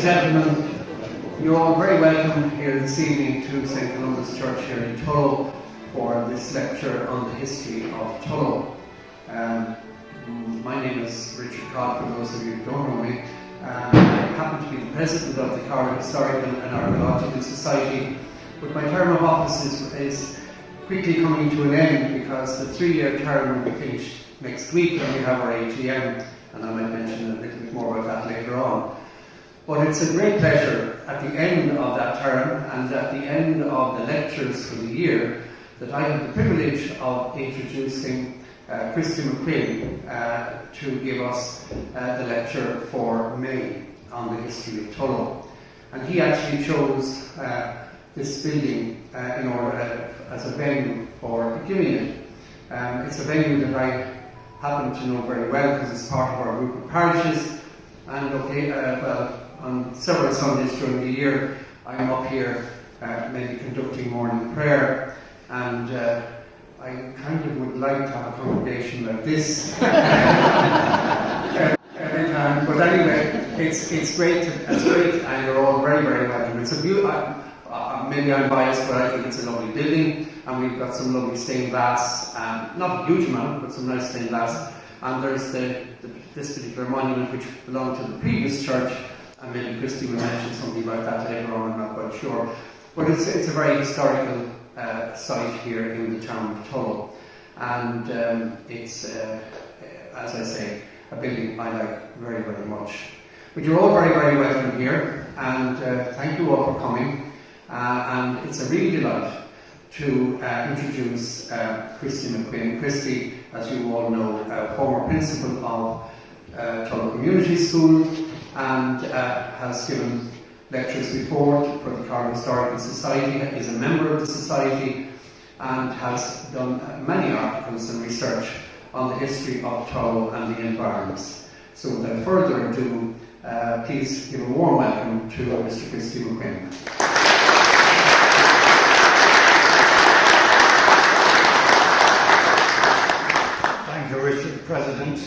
and gentlemen, you're all very welcome here this evening to St. Columba's Church here in Tullow for this lecture on the history of Tullow. My name is Richard Codd, for those of you who don't know me. I happen to be the president of the Cardiff Historical and Archaeological Society, but my term of office is quickly coming to an end because the 3-year term will be finished next week when we have our AGM, and I might mention a little bit more about that later on. But it's a great pleasure at the end of that term and at the end of the lectures for the year that I have the privilege of introducing Christy McQuinn to give us the lecture for May on the history of Tullow. And he actually chose this building in order as a venue for giving it. It's a venue that I happen to know very well because it's part of our group of parishes. And on several Sundays during the year, I'm up here maybe conducting morning prayer, and I kind of would like to have a congregation like this every time. But anyway, it's great, and you're all very, very welcome. It's a beautiful. Maybe I'm biased, but I think it's a lovely building, and we've got some lovely stained glass. Not a huge amount, but some nice stained glass. And there's this particular monument which belonged to the previous church. And maybe Christy will mention something about that later on, I'm not quite sure. But it's a very historical site here in the town of Tullow. And it's, as I say, a building I like very, very much. But you're all very, very welcome here, and thank you all for coming. And it's a real delight to introduce Christy McQuinn. Christy, as you all know, former principal of Tullow Community School, and has given lectures before for the Cardiff Historical Society, is a member of the Society, and has done many articles and research on the history of Tullow and the environs. So without further ado, please give a warm welcome to Mr. Christy McQuinn. Thank you, Richard, President.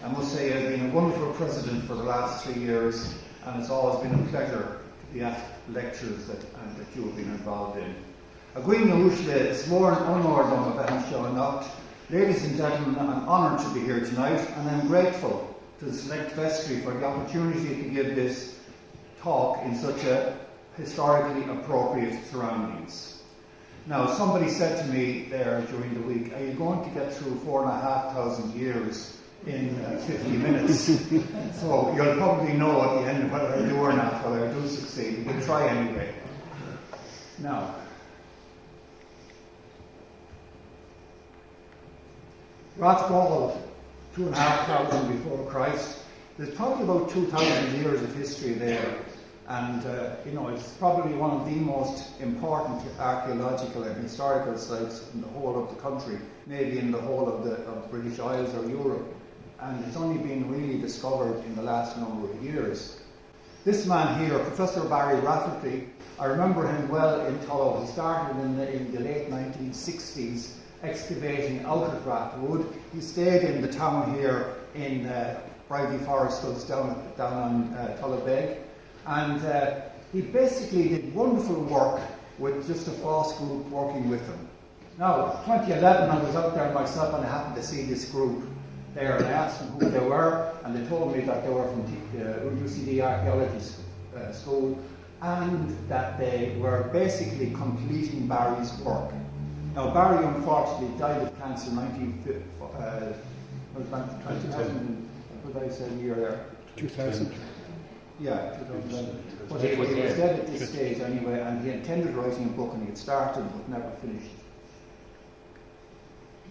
I must say I've been a wonderful president for the last 3 years, and it's always been a pleasure to be at lectures that you have been involved in. Ladies and gentlemen, I'm honoured to be here tonight, and I'm grateful to the Select Vestry for the opportunity to give this talk in such a historically appropriate surroundings. Now, somebody said to me there during the week, are you going to get through 4,500 years in 50 minutes? So you'll probably know at the end whether I do or not, whether I do succeed. We'll try anyway. Now, Rathgall, 2,500 before Christ. There's probably about 2,000 years of history there. And, it's probably one of the most important archaeological and historical sites in the whole of the country, maybe in the whole of the British Isles or Europe. And it's only been really discovered in the last number of years. This man here, Professor Barry Rafferty, I remember him well in Tullow. He started in the late 1960s excavating out at Rathwood. He stayed in the town here in Bridie Forest, down on Tullow Beg. And he basically did wonderful work with just a false group working with him. Now, 2011, I was out there myself and I happened to see this group there, and I asked them who they were, and they told me that they were from UCD Archaeology School, and that they were basically completing Barry's work. Now, Barry unfortunately died of cancer in 2000. What did I say year there? 2000. Yeah, 2011. But he was dead at this stage anyway, and he intended writing a book, and he had started but never finished.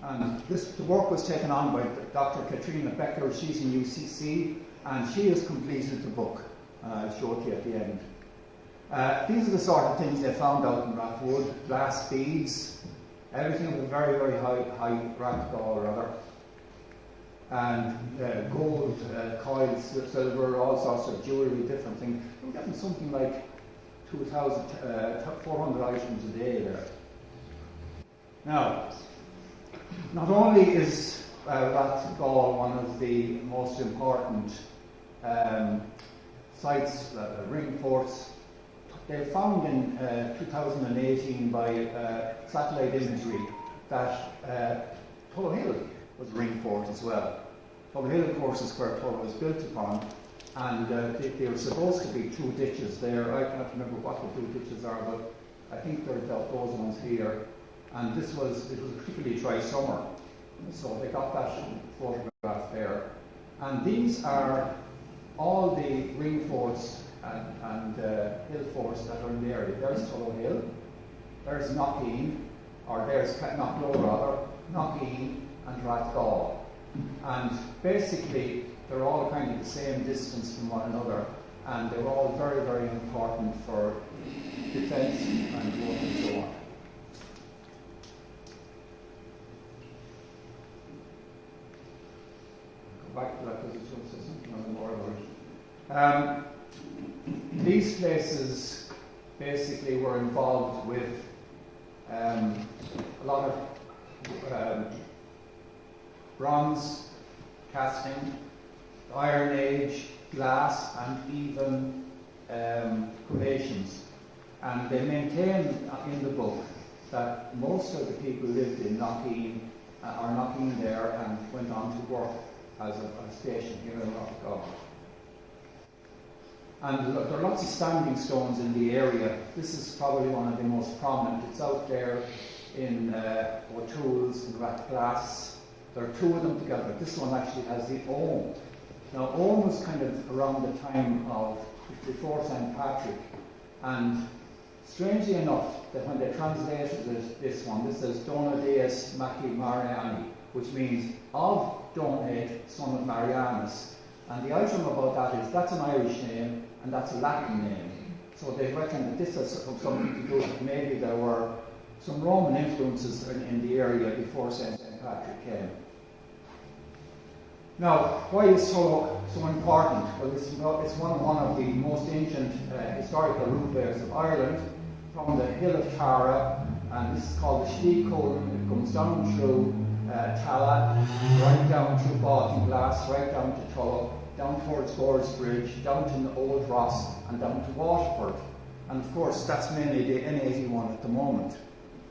And the work was taken on by Dr. Katrina Becker. She's in UCC, and she has completed the book. I'll show it to you at the end. These are the sort of things they found out in Rathwood: glass beads, everything of a very, very high Rathgall rather, and gold coins, silver, all sorts of jewellery, different things. We're getting something like 400 items a day there. Now, not only is Rathgall one of the most important sites, ring forts. They found in 2018 by satellite imagery that Tullow Hill was a ring fort as well. Tullow Hill, of course, is where Tullow was built upon, and there were supposed to be 2 ditches there. I can't remember what the 2 ditches are, but I think they're those ones here. And it was a particularly dry summer, so they got that photograph there. And these are all the ring forts and hill forts that are in the area. There's Tullow Hill, there's Knockeen, or there's Knocklow rather, Knockeen and Rathgall. And basically, they're all kind of the same distance from one another, and they're all very, very important for defence and war and so on. Go back to that because it's just something more about it. These places basically were involved with a lot of bronze casting, Iron Age, glass, and even cremations. And they maintain in the book that most of the people lived in Knockeen, or Knockeen there, and went on to work as a station here in Rathgall. And there are lots of standing stones in the area. This is probably one of the most prominent. It's out there in O'Toole's and Rathglass. There are 2 of them together. This one actually has the Ogham. Now, Ogham was kind of around the time of before St. Patrick, and strangely enough, that when they translated this one, this says Dona Deus Maci Mariani, which means of Donate, son of Marianus. And the item about that is that's an Irish name and that's a Latin name. So they reckon that this has something to do with maybe there were some Roman influences in the area before St. Patrick came. Now, why is Tullow so important? Well, it's one of the most ancient historical rootways of Ireland, from the hill of Tara, and this is called the Slieve Colon. It comes down through Tala, right down through Baltinglass, right down to Tullow, down towards Gore's Bridge, down to the Old Ross, and down to Waterford. And of course, that's mainly the N81 at the moment.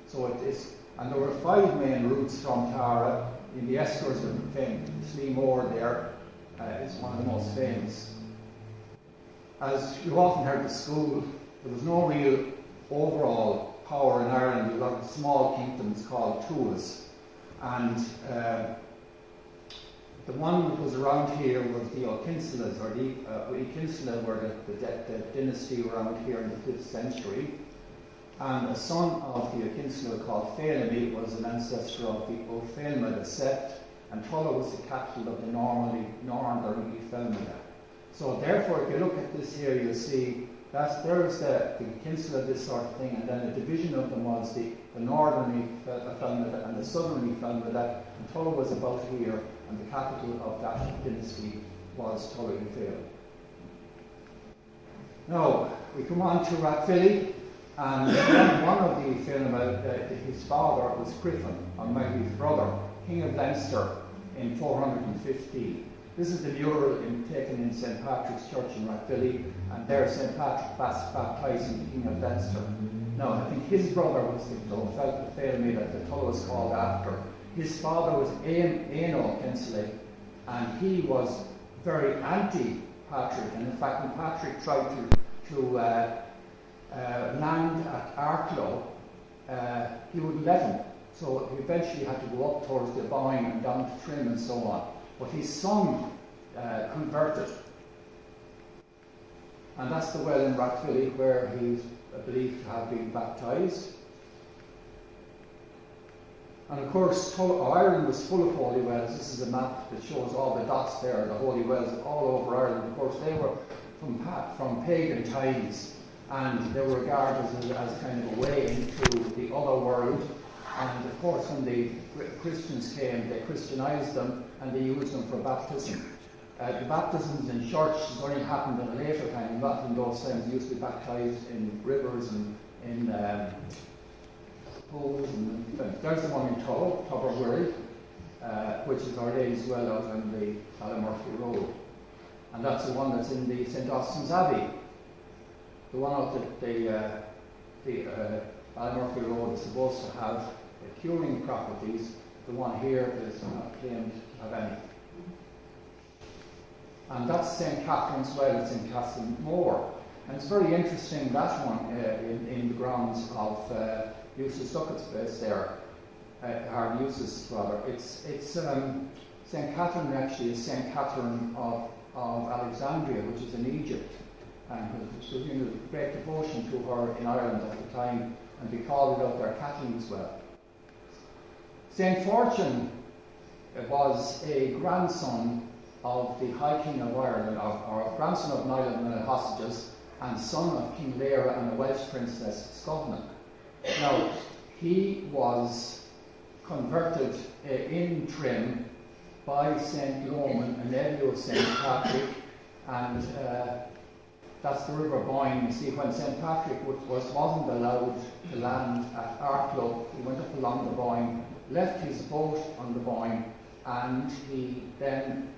So it is, and there were 5 main routes from Tara. In the Eskers of fame, Slieve Moor there is one of the most famous. As you often heard at school, there was no real overall power in Ireland. There were a lot of small kingdoms called Tuas. And the one that was around here was the O'Kinsellas, or the O'Kinsella were the dynasty around here in the 5th century. And a son of the O'Kinsella called Famine was an ancestor of the O'Failmada sept, and Tullow was the capital of the northern O'Failmada. So therefore, if you look at this here, you'll see that there's the O'Kinsella, this sort of thing, and then a division of them was the northern O'Failmada and the southern O'Failmada, and Tullow was about here, and the capital of that dynasty was Tullow O'Fail. Now, we come on to Rathvilly. And one of the film, his father was Criffin, or maybe his brother, King of Leinster in 450. This is the mural taken in St. Patrick's Church in Rathvilly, and there St. Patrick baptising the King of Leinster. Now, I think his brother was the Famine that the Tullow was called after. His father was Éann O'Kinseley, and he was very anti-Patrick, and in fact, when Patrick tried to land at Arklow, he wouldn't let him. So he eventually had to go up towards the Boyne and down to Trim and so on. But his son converted. And that's the well in Rathvilly where he's believed to have been baptised. And of course, Ireland was full of holy wells. This is a map that shows all the dots there, the holy wells all over Ireland. Of course, they were from pagan times, and they were regarded as kind of a way into the other world. And of course, when the Christians came, they Christianized them and they used them for baptism. The baptisms in churches only happened in a later time. Not in those times, they used to be baptized in rivers and in pools. And there's the one in Tullow, Tubberwilly, which is Our Lady's Well out on the Ballymurphy Road. and that's the one that's in the St. Austin's Abbey. The one out the Ballymurphy Road is supposed to have curing properties. The one here is not claimed to have any. And that's St. Catherine's Well, it's in Castlemore. And it's very interesting, that one, in the grounds of Eustace Duckett's place there, or Eustace rather. It's St. Catherine actually is St. Catherine of Alexandria, which is in Egypt. And there was a great devotion to her in Ireland at the time, and they called it out there Catherine's Well. St. Fortune was a grandson of the High King of Ireland, or grandson of Niall and the hostages, and son of King Lear and the Welsh princess Scotland. Now, he was converted in Trim by St. Loman, a nephew of St. Patrick, and that's the River Boyne. You see, when St. Patrick wasn't allowed to land at Arklow, he went up along the Boyne, left his boat on the Boyne, and he then,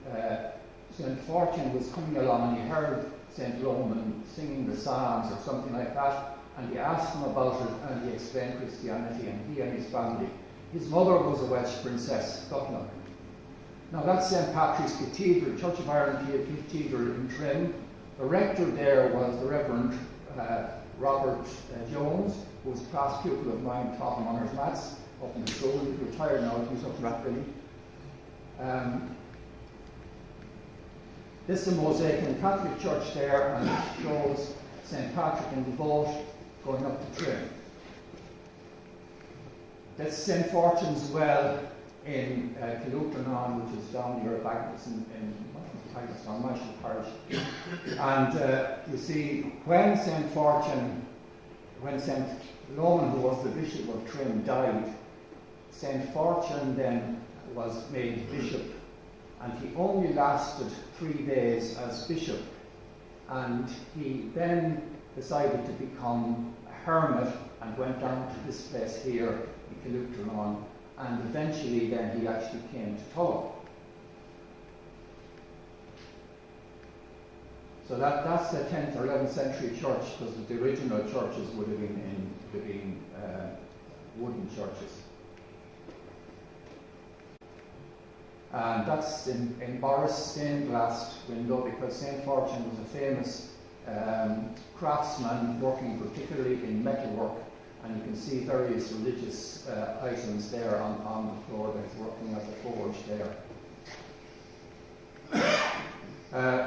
St. Fortune was coming along and he heard St. Loman singing the Psalms or something like that, and he asked him about it, and he explained Christianity, and he and his family. His mother was a Welsh princess, Scotland. Now that's St. Patrick's Cathedral, Church of Ireland Cathedral in Trim. The rector there was the Reverend Robert Jones, who was a class pupil of mine, taught him honours maths up in the school. He's retired now, he's up in Rathvilly. This is a mosaic in the Catholic Church there, and it shows St. Patrick in the boat going up the Trim. That's St. Fortune's Well in Killutranon, which is down near Bagnus in Marshall Parish. And you see, when St. Loman, who was the Bishop of Trim, died, St. Fortune then was made bishop, and he only lasted 3 days as bishop, and he then decided to become a hermit and went down to this place here in Killutranon, and eventually then he actually came to Tullow. So that's the 10th or 11th century church, because the original churches would have been wooden churches. And that's in Boris stained glass window, because St. Fortune was a famous craftsman working particularly in metalwork, and you can see various religious items there on the floor that he's working at the forge there.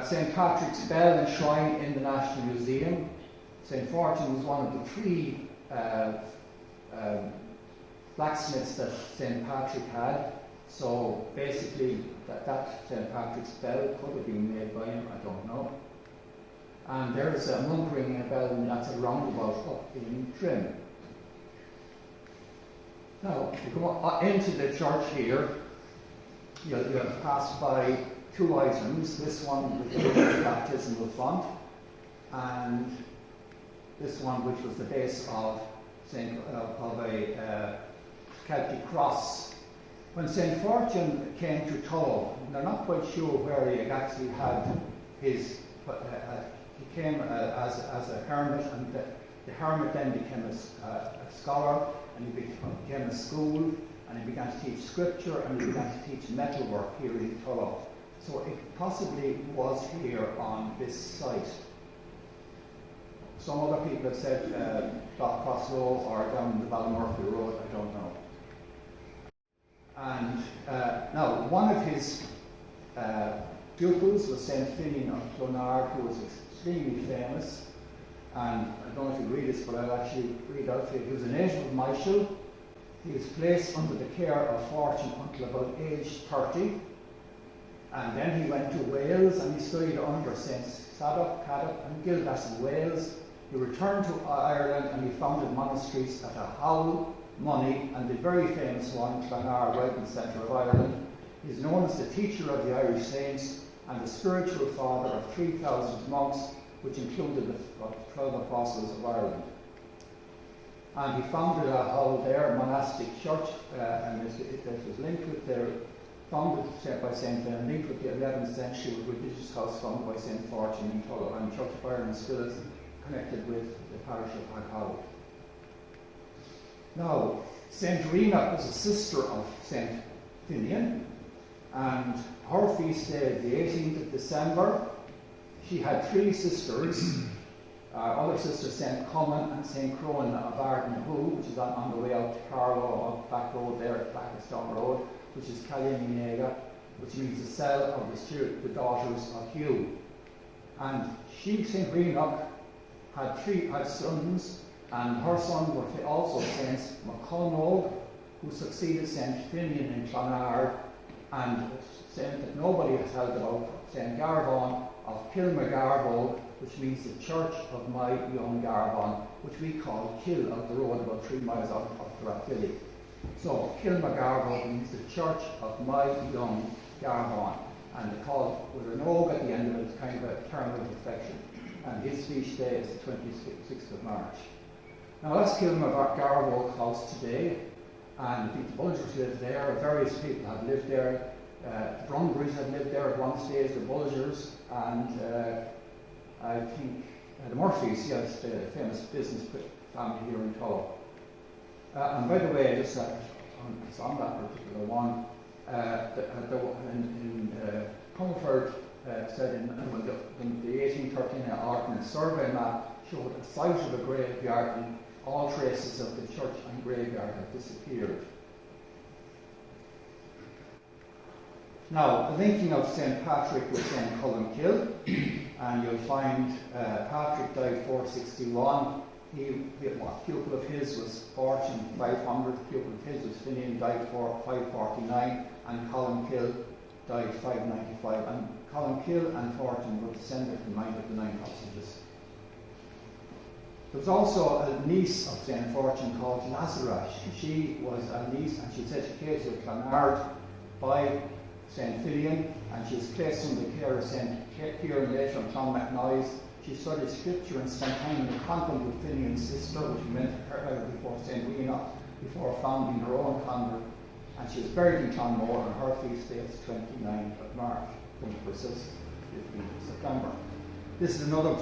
St. Patrick's Bell and Shrine in the National Museum. St. Fortune was one of the 3 blacksmiths that St. Patrick had. So basically, that St. Patrick's bell could have been made by him, I don't know. And there's a monk ringing a bell, and that's a roundabout up in Trim. Now, if you come into the church here, you'll pass by 2 items. This one with the baptismal font, and this one which was the base of a Celtic cross. When St. Fortune came to Tullow, they're not quite sure where he actually had his, he came as a hermit, and the hermit then became a scholar, and he became a school, and he began to teach scripture, and he began to teach metalwork here in Tullow. So it possibly was here on this site. Some other people have said Cross Row or down the Ballymurphy Road, I don't know. And now, one of his pupils was St. Finian of Clonard, who was extremely famous. And I don't know if you read this, but I'll actually read out for you. He was a native of Michael. He was placed under the care of Fortune until about age 30. And then he went to Wales, and he studied under Saints Sadok, Caddock and Gildas in Wales. He returned to Ireland, and he founded monasteries at Howell, Money, and the very famous one, Clonard, right in the centre of Ireland. He's known as the teacher of the Irish saints and the spiritual father of 3,000 monks, which included the 12 apostles of Ireland. And he founded a Howell there, monastic church, and it was linked with the founded by St. Van, linked with the 11th century with a religious house founded by St. Fortune in Tullow, and Church of Ireland still is connected with the parish of Archaeology. Now, St. Rena was a sister of St. Finian, and her feast day, the 18th of December, she had three sisters. Other sisters, St. Cummin and St. Cronin of Ardenhoe, which is on the way out to Carlow, back road there, Blackstone Road, which is Callininega, which means the cell of the daughters of Hugh. And she, St. Rena, had sons, and her sons were also Saints McConnell, who succeeded St. Finian in Clonard, and saying that nobody has held about St. Garvon of Kilmagarvol, which means the church of my young Garvon, which we call Kill of the road about 3 miles out of Rathvilly. So Kilmagarvol means the church of my young Garvon, and they call it with an og at the end of it, it's kind of a term of affection. And his feast day is the 26th of March. Now that's Kilmagarvol house today, and the Bulgers live there, various people have lived there. The Brunburys have lived there at one stage, the Bulgers, and I think the Murphys, yes, the famous business family here in Tullow. And by the way, just on that particular one, in Comerford said in the 1813 Ordnance Survey map showed a site of a graveyard, and all traces of the church and graveyard have disappeared. Now, the linking of St. Patrick with St. Columkill, and you'll find Patrick died 461. A pupil of his was Fortune 500, a pupil of his was Finian, died 549, and Columkill died 595. And Columkill and Fortune were descended from nine of the 9 hostages. There was also a niece of St. Fortune called Lazarus. She was a niece, and she was educated at Clonard by St. Filian, and she was placed under the care of St. Kieran later on Tom McNoy's. She studied scripture and spent time in the convent with Finian's sister, which we met her before St. Rena, before founding her own convent. And she was buried in Clonmore, and her feast day is 29th of March, 21st of September. This is another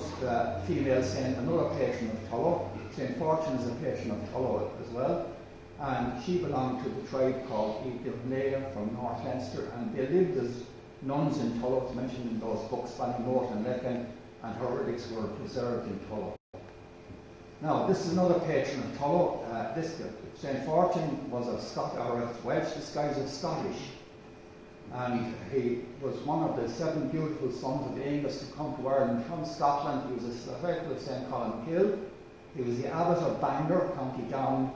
female saint, another patron of Tullow. St. Fortune is a patron of Tullow as well. And she belonged to the tribe called Delany from North Leinster, and they lived as nuns in Tullow. It's mentioned in those books, Ballymote and Lecken, and her relics were preserved in Tullow. Now, this is another patron of Tullow. St. Fortune was a Welsh disguise of Scottish, and he was one of the 7 beautiful sons of Angus to come to Ireland from Scotland. He was a Slavette of St. Columkill. He was the abbot of Bangor, County Down.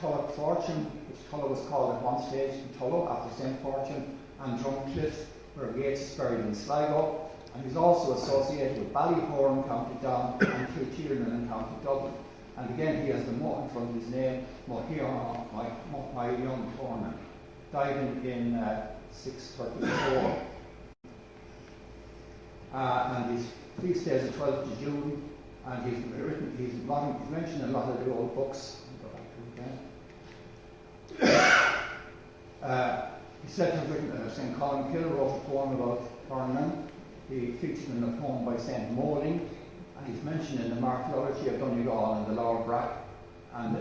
Tullow Fortune, which Tullow was called at one stage in Tullow after St. Fortune, and Drumcliff, where Gates is buried in Sligo. And he's also associated with Ballyhorn, County Down, and Kiltiernan in County Dublin. And again, he has the Mo in front of his name, Mohira, my young Tornan. Died in 634. And his feast day is the 12th of June, and he's mentioned in a lot of the old books. He said to have written, St. Columkill wrote a poem about Tornan. He featured in a poem by St. Moling, and he's mentioned in the Archaeology of Donegal and the Lower Brack, and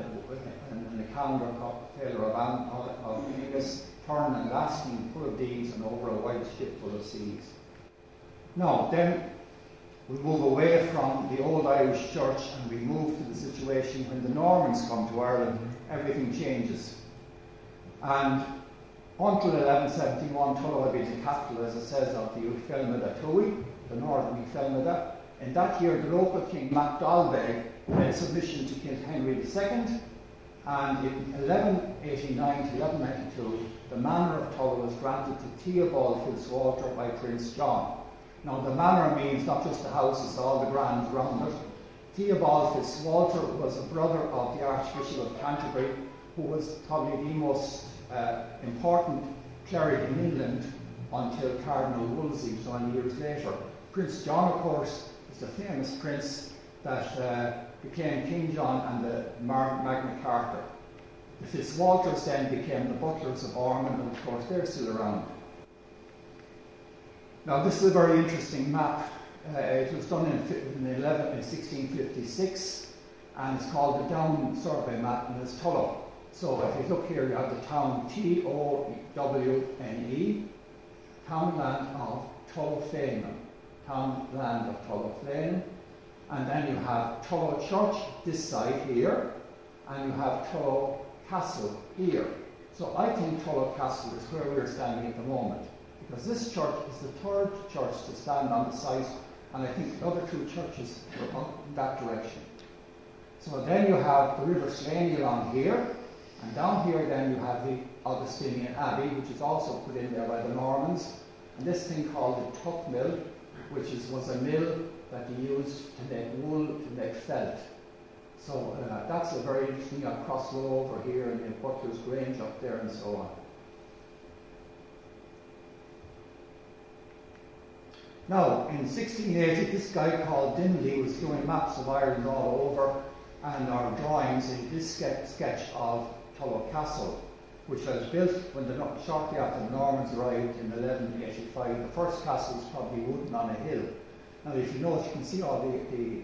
in the calendar of Taylor of Angus, Tornan lasting, full of deeds, and over a wide ship full of seas. Now, then we move away from the old Irish church and we move to the situation when the Normans come to Ireland, everything changes. And until 1171, Tullow had been the capital, as it says, of the Ufelmada Tui, the northern Ufelmada. In that year, the local king, MacDalbeg, made submission to King Henry II, and in 1189 to 1192, the manor of Tullow was granted to Theobald Fitzwalter by Prince John. Now, the manor means not just the houses, all the grounds around it. Theobald Fitzwalter was a brother of the Archbishop of Canterbury, who was probably the most important cleric in England until Cardinal Wolsey, so many years later. Prince John, of course, is the famous prince that became King John and the Magna Carta. The Fitzwalters then became the butlers of Ormond, and of course they're still around. Now this is a very interesting map. It was done in 1656, and it's called the Down Survey Map, and it's Tullow. So if you look here, you have the town Towne, townland of Tullow Famine, townland of Tullow Famine, and then you have Tullow Church this side here, and you have Tullow Castle here. So I think Tullow Castle is where we're standing at the moment, because this church is the third church to stand on the site, and I think the other two churches are up in that direction. So then you have the River Slaney along here, and down here then you have the Augustinian Abbey, which is also put in there by the Normans, and this thing called the Tuck Mill, which was a mill that they used to make wool, to make felt. So that's a very interesting. You have Crossroad over here, and you have Butler's Grange up there, and so on. Now, in 1680, this guy called Delany was doing maps of Ireland all over, and our drawings in this sketch of Tullow Castle, which was built when shortly after the Normans arrived in 1185. The first castle was probably wooden on a hill. Now, if you notice, you can see all the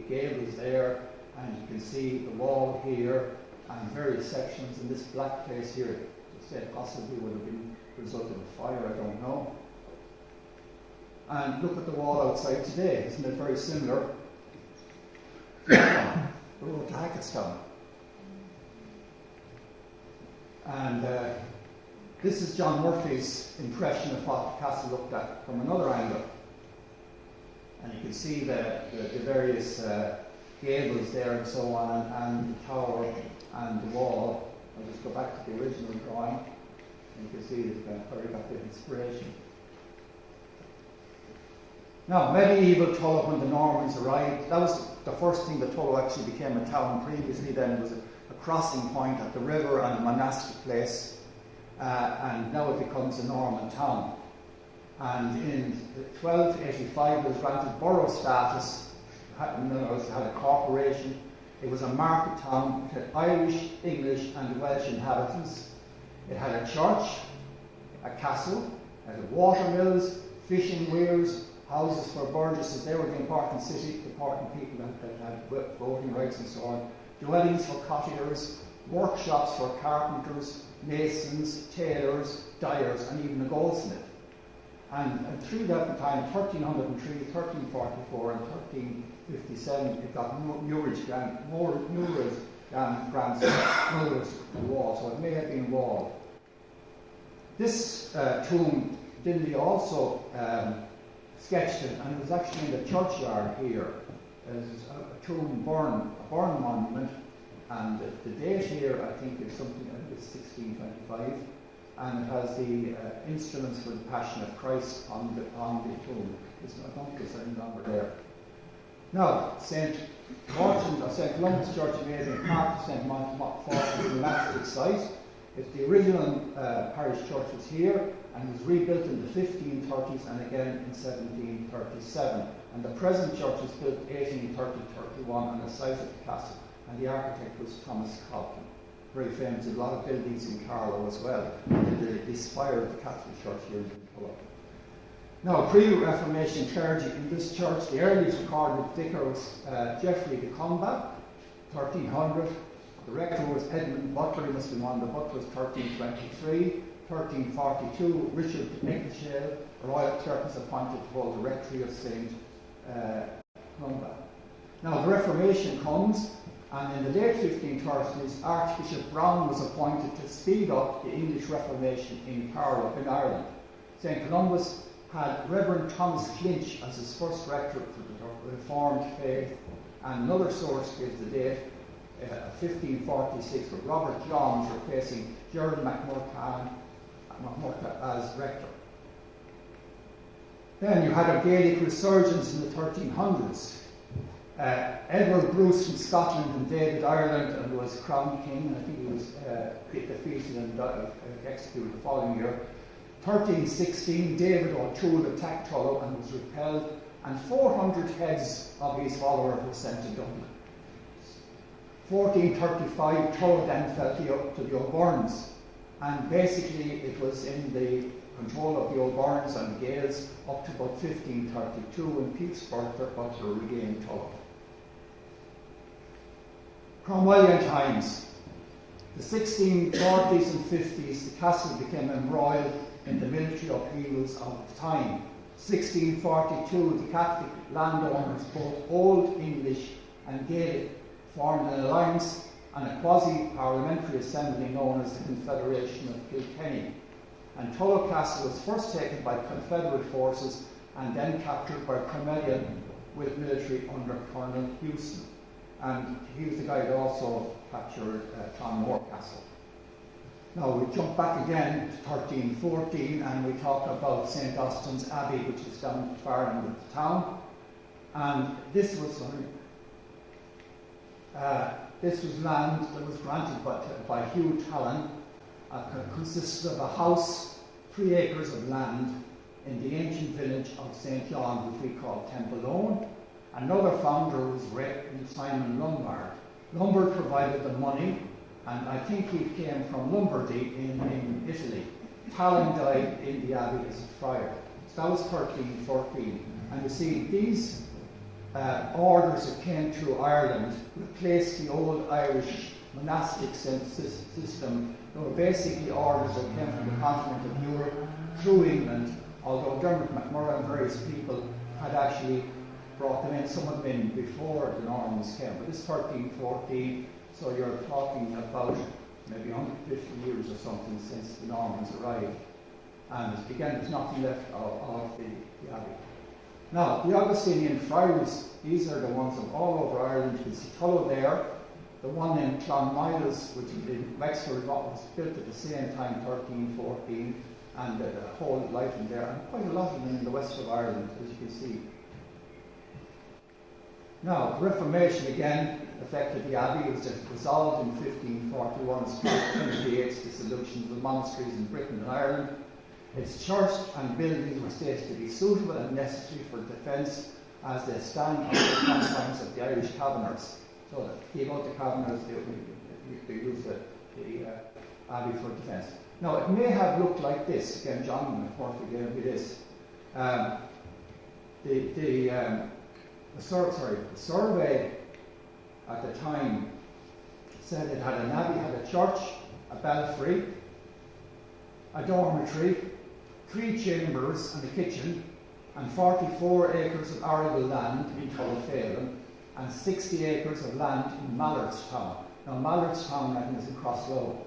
gables there, and you can see the wall here, and various sections in this black place here. To say possibly would have been the result of a fire, I don't know. And look at the wall outside today, isn't it very similar? The road to Hackettstown. And this is John Murphy's impression of what the castle looked at from another angle. And you can see the various gables there and so on, and the tower and the wall. I'll just go back to the original drawing, and you can see where he got the inspiration. Now, medieval Tullow, when the Normans arrived, that was the first thing that Tullow actually became a town. Previously then it was a crossing point at the river and a monastic place, and now it becomes a Norman town. And in 1285 it was granted borough status. In other words, it had a corporation. It was a market town. It had Irish, English and Welsh inhabitants. It had a church, a castle, it had water mills, fishing weirs, houses for burgesses. They were the important city, the important people that had voting rights and so on. Dwellings for cottagers, workshops for carpenters, masons, tailors, dyers, and even a goldsmith. And through that time, 1303, 1344, and 1357, it got numerous grants the wall, so it may have been walled. This tomb, Delany also sketched it, and it was actually in the churchyard here. There's a tomb burn monument, and the date here, I think, is something, I think it's 1625, and it has the instruments for the Passion of Christ on the tomb. I don't think it's any longer there. Now, St. Columba's Church may have been part of St. Montfort's monastic site. The original parish church was here, and it was rebuilt in the 1530s and again in 1737. And the present church was built 1830-31 on the site of the castle, and the architect was Thomas Cobden, very famous. A lot of buildings in Carlow as well. The spire of the Catholic Church here in Tullow. Now, pre-Reformation clergy in this church, the earliest recorded vicar was Geoffrey de Combat, 1300. The rector was Edmund Butler, he must have been one of the Butlers, 1323. 1342, Richard de Nicholshale, a royal clerk, was appointed to hold the rectory of St. Columba. Now, the Reformation comes, and in the late 1530s, Archbishop Browne was appointed to speed up the English Reformation in Carlow, in Ireland. St. Columba's had Reverend Thomas Clinch as his first rector for the Reformed faith, and another source gives the date, 1546, with Robert Johns replacing Gerald McMurtagh as rector. Then you had a Gaelic resurgence in the 1300s. Edward Bruce from Scotland invaded Ireland and was crowned king, and I think he was defeated and executed the following year. 1316, David O'Toole attacked Tullow and was repelled, and 400 heads of his followers were sent to Dublin. 1435, Tullow then fell to the O'Byrnes, and basically it was in the control of the O'Byrnes and the Gales up to about 1532, in Pete's birth their butler regained Tullow. Cromwellian times. The 1640s and 50s, the castle became embroiled in the military upheavals of the time. 1642, the Catholic landowners, both Old English and Gaelic, formed an alliance and a quasi-parliamentary assembly known as the Confederation of Kilkenny. And Tullow Castle was first taken by Confederate forces and then captured by Cromwellian with military under Colonel Houston. And he was the guy that also captured Clonmore Castle. Now we jump back again to 1314 and we talk about St. Austin's Abbey, which is down far end of the town. And this was land that was granted by Hugh Talon. Consisted of a house, 3 acres of land in the ancient village of St. John, which we call Templeone. Another founder was Simon Lombard. Lombard provided the money, and I think he came from Lombardy in Italy. Talon died in the abbey as a friar. So that was 1314. And you see, these orders that came through Ireland replaced the old Irish monastic system. They were basically orders that came from the continent of Europe through England, although Dermot McMurray and various people had actually brought them in, some of them in before the Normans came. But this 1314, so you're talking about maybe 150 years or something since the Normans arrived. And again, there's nothing left of the abbey. Now, the Augustinian friaries, these are the ones of all over Ireland. You can see Tullow there. The one in Clonmiles, which is in Wexford, was built at the same time, 1314, and the whole life in there, and quite a lot of them in the west of Ireland, as you can see. Now, the Reformation again affected the Abbey. It was dissolved in 1541 as part of Henry VIII's dissolution of the monasteries in Britain and Ireland. Its church and buildings were stated to be suitable and necessary for defence as they stand on the confines of the Irish Caverners. So that gave out the Caverners, they used the Abbey for defence. Now, it may have looked like this. Again, John, of course, again, with this. The survey at the time said it had an abbey, had a church, a belfry, a dormitory, 3 chambers and a kitchen, and 44 acres of arable land in Tullowfeilin, and 60 acres of land in Mallardstown. Now, Mallardstown, I think, is in Crosslow.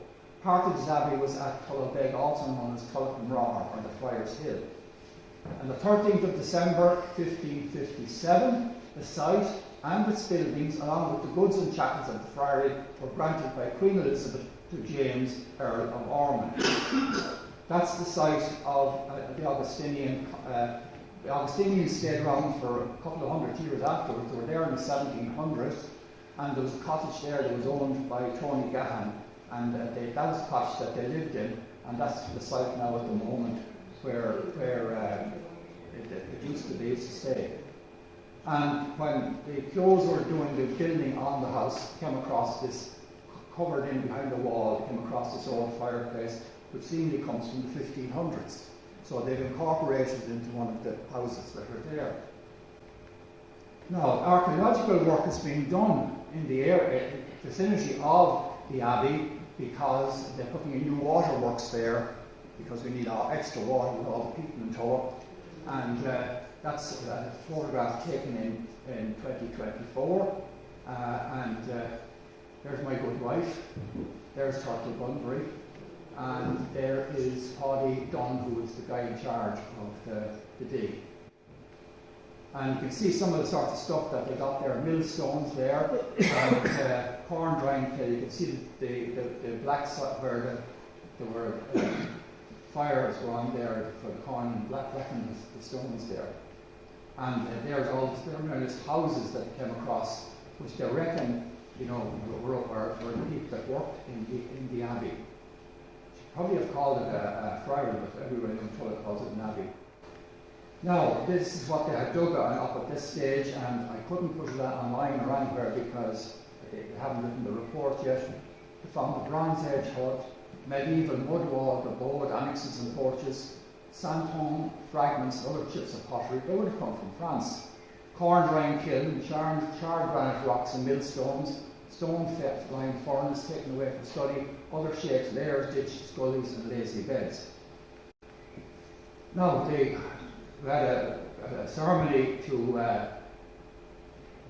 Part of this abbey was at Tullowbeg, also known as Tullowcomraw, or the Friars' Hill. On the 13th of December 1557, the site and its buildings, along with the goods and chattels of the friary, were granted by Queen Elizabeth to James, Earl of Ormond. That's the site of the Augustinian. The Augustinians stayed around for a couple of hundred years afterwards. They were there in the 1700s, and there was a cottage there that was owned by Tony Gahan, and that was the cottage that they lived in, and that's the site now at the moment where it used to be to stay. And when the Close were doing the building on the house, came across this, covered in behind the wall, came across this old fireplace, which seemingly comes from the 1500s. So they've incorporated it into one of the houses that are there. Now, archaeological work is being done in the area, vicinity of the Abbey, because they're putting in new waterworks there, because we need our extra water with all the people in Tullow. And that's a photograph taken in 2024. And there's my good wife. There's Turtle Bunbury. And there is Paddy Dunn, who is the guy in charge of the dig. And you can see some of the sorts of stuff that they got there, millstones there, and corn drying kiln. You can see the black side where there were fires were on there for the corn, and blackened the stones there. And there's all various houses that came across, which they reckon, were the people that worked in the Abbey. Probably have called it a friary, but everywhere in Tullow calls it an abbey. Now, this is what they had dug up at this stage, and I couldn't put it online or anywhere because they haven't written the report yet. They found the Bronze Age hut, medieval mud wall, the board, annexes and porches, santon, fragments, and other chips of pottery. They would have come from France. Corn drying kiln, charred granite rocks and millstones, stone-lined furnace taken away from study, other shapes, layers, ditches, gullies, and lazy beds. Now, they had a ceremony to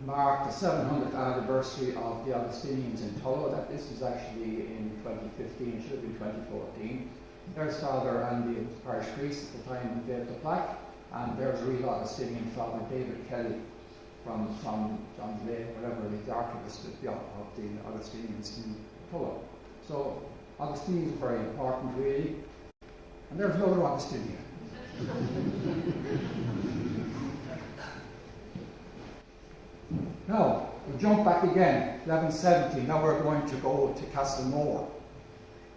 mark the 700th anniversary of the Augustinians in Tullow. This was actually in 2015, it should have been 2014. There's Father Andy of parish priest at the time who gave the plaque, and there's a real Augustinian, Father David Kelly from John Lake, whatever, the archivist of the Augustinians in Tullow. So Augustinians are very important, really. And there's another Augustinian. Now, we jump back again, 1170. Now we're going to go to Castlemore.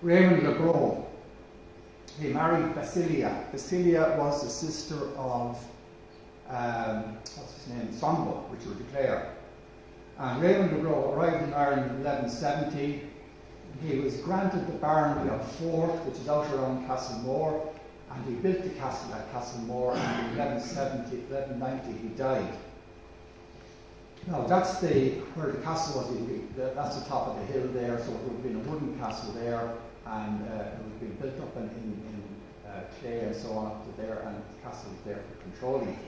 Raymond le Gros, he married Basilia. Basilia was the sister of, what's his name, Sonbo, which were declared. And Raymond le Gros arrived in Ireland in 1170. He was granted the barony of Fort, which is out around Castlemore, and he built the castle at Castlemore, and in 1190 he died. Now that's where the castle was. That's the top of the hill there, so it would have been a wooden castle there, and it would have been built up in clay and so on up to there, and the castle was there for controlling it.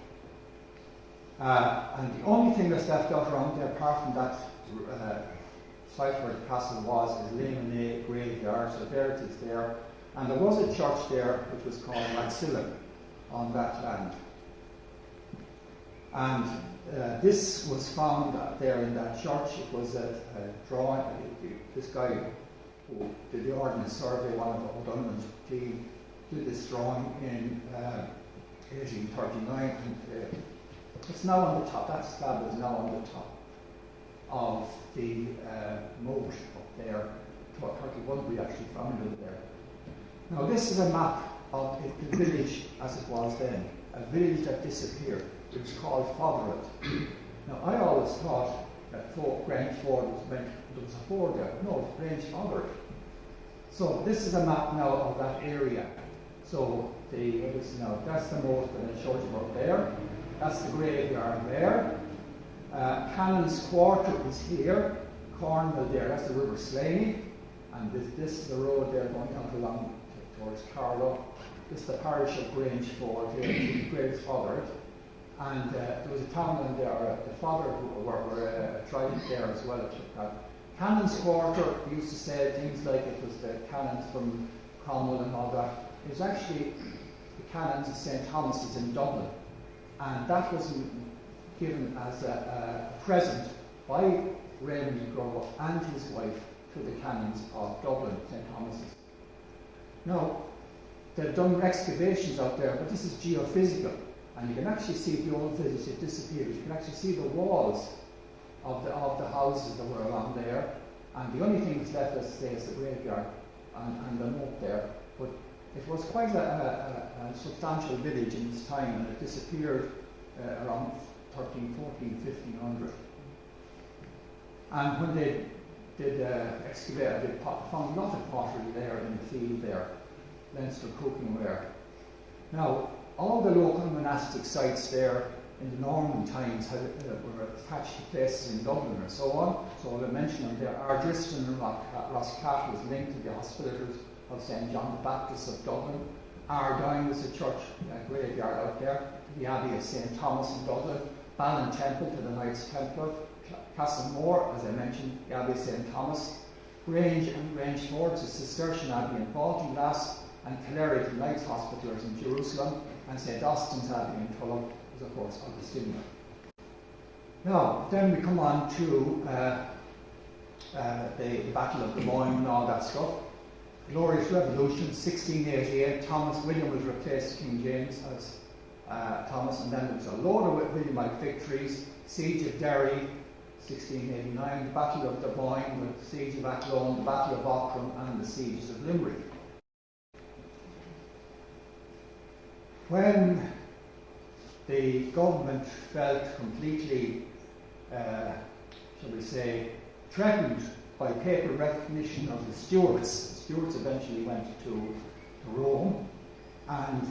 And the only thing that's left out around there, apart from that site where the castle was, is Lemonade graveyard, so there it is there. And there was a church there which was called Maxilla on that land. And this was found there in that church. It was a drawing. This guy who did the Ordnance Survey, one of the O'Donnell's team, did this drawing in 1839. And it's now on the top. That slab is now on the top of the moat up there. 31 we actually found it there. Now this is a map of the village as it was then, a village that disappeared. It was called Fotherett. Now I always thought that Grange Ford was meant, there was a ford there. No, it's Grange Fotherett. So this is a map now of that area. So that's the moat that I showed you up there. That's the graveyard there. Cannon's Quarter is here. Cornwall there, that's the River Slaney. And this is the road there going out along towards Carlow. This is the parish of Grange Ford here, Grange Fotherett. And there was a townland there, the father were a tribe there as well. Cannon's Quarter used to say things like it was the canons from Cromwell and all that. It was actually the canons of St. Thomas's in Dublin. And that was given as a present by Raymond Grove and his wife to the canons of Dublin, St. Thomas's. Now, they've done excavations out there, but this is geophysical. And you can actually see the old village that disappeared. You can actually see the walls of the houses that were along there. And the only thing that's left, as I say, is the graveyard and the moat there. But it was quite a substantial village in its time, and it disappeared around 1314, 1500. And when they did excavate, they found a lot of pottery there in the field there, Leinster cooking-ware. Now, all the local monastic sites there in the Norman times were attached to places in Dublin and so on. So I mentioned them there. Ardriston and Roscat was linked to the Hospitallers of St. John the Baptist of Dublin. Ardine was a church graveyard out there. The Abbey of St. Thomas in Dublin. Ballin Temple to the Knights Templar. Castlemore, as I mentioned, the Abbey of St. Thomas. Grange and Grange Ford, the Cistercian Abbey in Baltinglass. And Calary to Knights Hospitallers in Jerusalem. And St. Austin's Abbey in Tullow was, of course, Augustinian. Now, then we come on to the Battle of the Boyne and all that stuff. Glorious Revolution, 1688. William was replaced King James as Thomas, and then there was a load of Williamite victories. Siege of Derry, 1689. The Battle of the Boyne, with the Siege of Athlone, the Battle of Aughrim, and the sieges of Limerick. When the government felt completely, shall we say, threatened by papal recognition of the Stuarts eventually went to Rome. And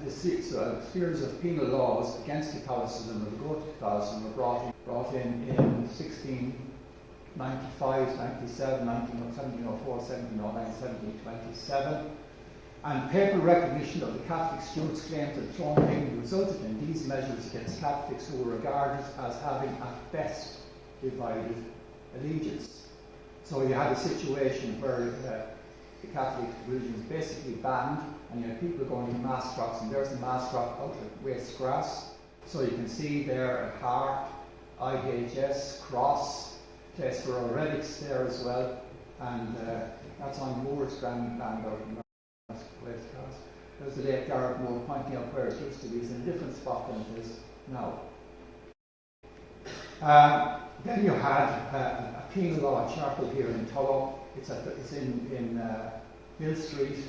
a series of penal laws against Catholicism or the growth of Catholicism were brought in 1695, 97, 1704, 1709, 1727. And papal recognition of the Catholic Stuarts' claim to the throne mainly resulted in these measures against Catholics who were regarded as having at best divided allegiance. So you had a situation where the Catholic religion was basically banned, and you had people going to mass rocks, and there's the mass rock out at Waste Grass. So you can see there a heart, IHS, cross, place for our relics there as well, and that's on Moore's grand land out in Waste Grass. There's the late Garrett Moore pointing out where it used to be. It's in a different spot than it is now. Then you had a penal law chapel here in Tullow. It's in Mill Street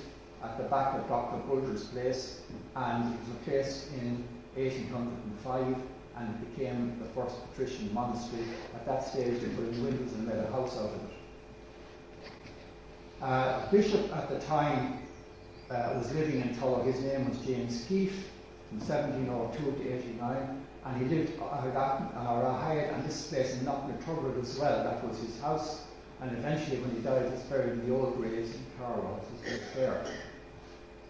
at the back of Dr. Bulger's place, and it was replaced in 1805 and it became the first Patrician monastery. At that stage they put in windows and made a house out of it. A bishop at the time was living in Tullow. His name was James Keefe from 1702 to 89, and he lived and this place in Knocknaturville as well. That was his house. And eventually, when he died, he was buried in the old graves in Carlow, his place there.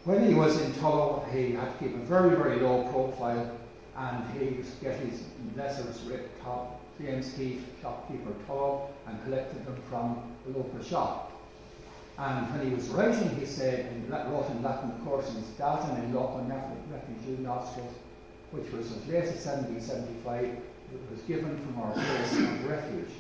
When he was in Tullow, he had to keep a very, very low profile, and he used to get his lessers top, James Keefe, shopkeeper Tullow, and collected them from the local shop. And when he was writing, he said, and wrote in Latin, of course, in his Datum in Loco Refugio Nostros, which was as late as 1775, it was given from our place of refuge.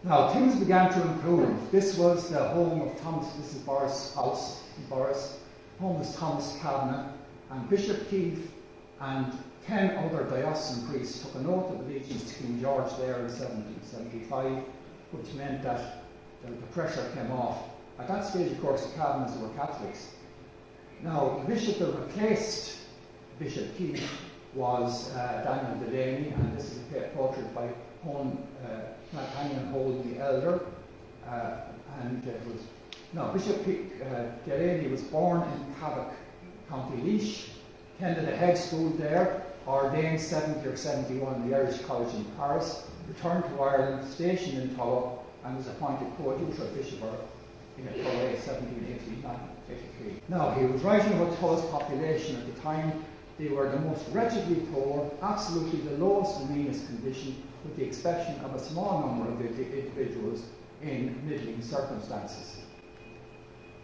Now, things began to improve. This was the home of Thomas, this is Boris' house, Boris. Home was Thomas Kavanagh, and Bishop Keefe and 10 other diocesan priests took an oath of allegiance to King George there in 1775, which meant that the pressure came off. At that stage, of course, the Kavanaghs were Catholics. Now, the bishop that replaced Bishop Keefe was Daniel Delany, and this is a portrait by Nathaniel Holden the Elder. Bishop Delany was born in Cavic, County Laois, attended a head school there, ordained 70 or 71 in the Irish College in Paris, returned to Ireland, stationed in Tullow, and was appointed coadjutor bishop in Tullow 1783. Now, he was writing about Tullow's population at the time. They were the most wretchedly poor, absolutely the lowest and meanest condition, with the exception of a small number of individuals in middling circumstances.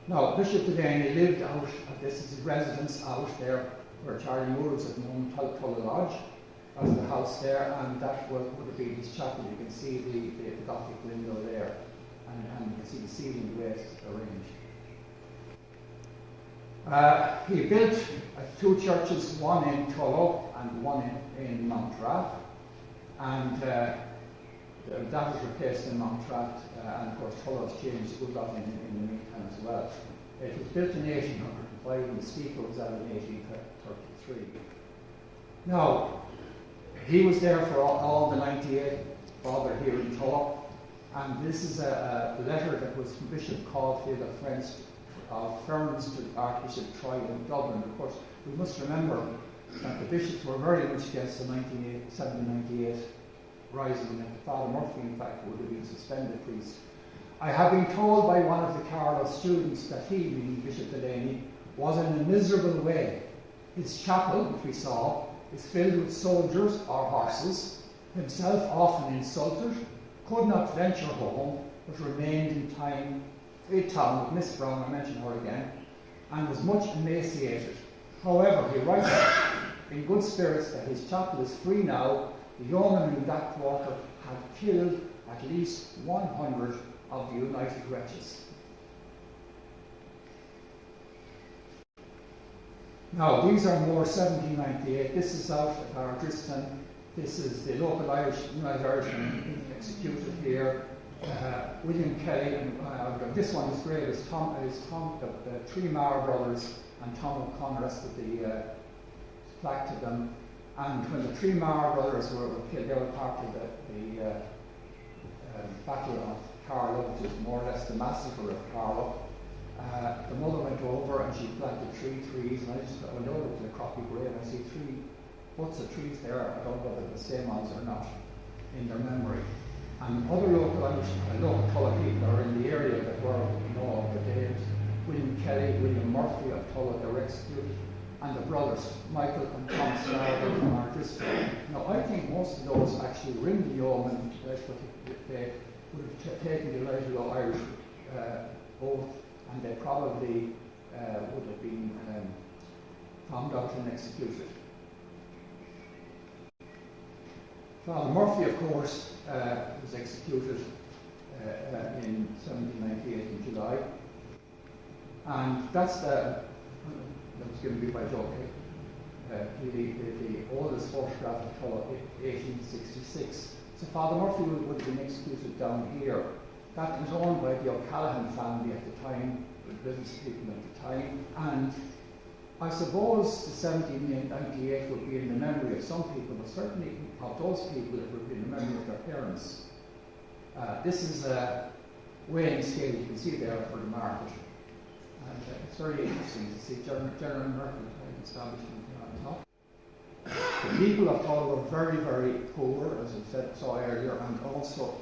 Now, Bishop Delany lived out, this is his residence out there where Charlie Moore is at the moment, Tullow Lodge. That's the house there, and that would have been his chapel. You can see the Gothic window there, and you can see the ceiling the way it's arranged. He built two churches, one in Tullow and one in Montrat, and that was replaced in Montrat, and of course Tullow's changed a good lot in the meantime as well. It was built in 1805 and the steeple was out in 1833. Now, he was there for all the 98 father here in Tullow, and this is a letter that was from Bishop Caulfield of Ferns to Archbishop Troy in Dublin. Of course, we must remember that the bishops were very much against the 1798 rising, and Father Murphy, in fact, would have been suspended priest. I have been told by one of the Carlow students that he, being Bishop Delany, was in a miserable way. His chapel, which we saw, is filled with soldiers or horses, himself often insulted, could not venture home, but remained in town with Miss Brown, I mentioned her again, and was much emaciated. However, he writes in good spirits that his chapel is free now. The yeomen in that quarter had killed at least 100 of the united wretches. Now, these are more 1798. This is out at Ardriston. This is the local United Irishmen executed here. William Kelly, and this one is great, is the three Maher brothers and Tom O'Connor, rest of the plaque to them. And when the three Maher brothers were killed, they were part of the Battle of Carlow, which is more or less the massacre of Carlow. The mother went over and she planted 3 trees, and I went over to the Croppy grave and I see 3 butts of trees there. I don't know whether they're the same ones or not, in their memory. And other local Tullow people are in the area that were, of the days. William Kelly, William Murphy of Tullow, they were executed, and the brothers, Michael and Thomas Larder from our district. Now, I think most of those actually were in the yeoman, but they would have taken the original Irish oath, and they probably would have been found out and executed. Father Murphy, of course, was executed in 1798 in July, and that's that was given to me by Joe the oldest photograph of Tullow, 1866. So Father Murphy would have been executed down here. That was owned by the O'Callaghan family at the time, the business people at the time, and I suppose the 1798 would be in the memory of some people, but certainly of those people it would be in the memory of their parents. This is a weighing scale you can see there for the market. And it's very interesting to see General Mercantile establishment here on top. The people of Tullow were very, very poor, as I saw earlier, and also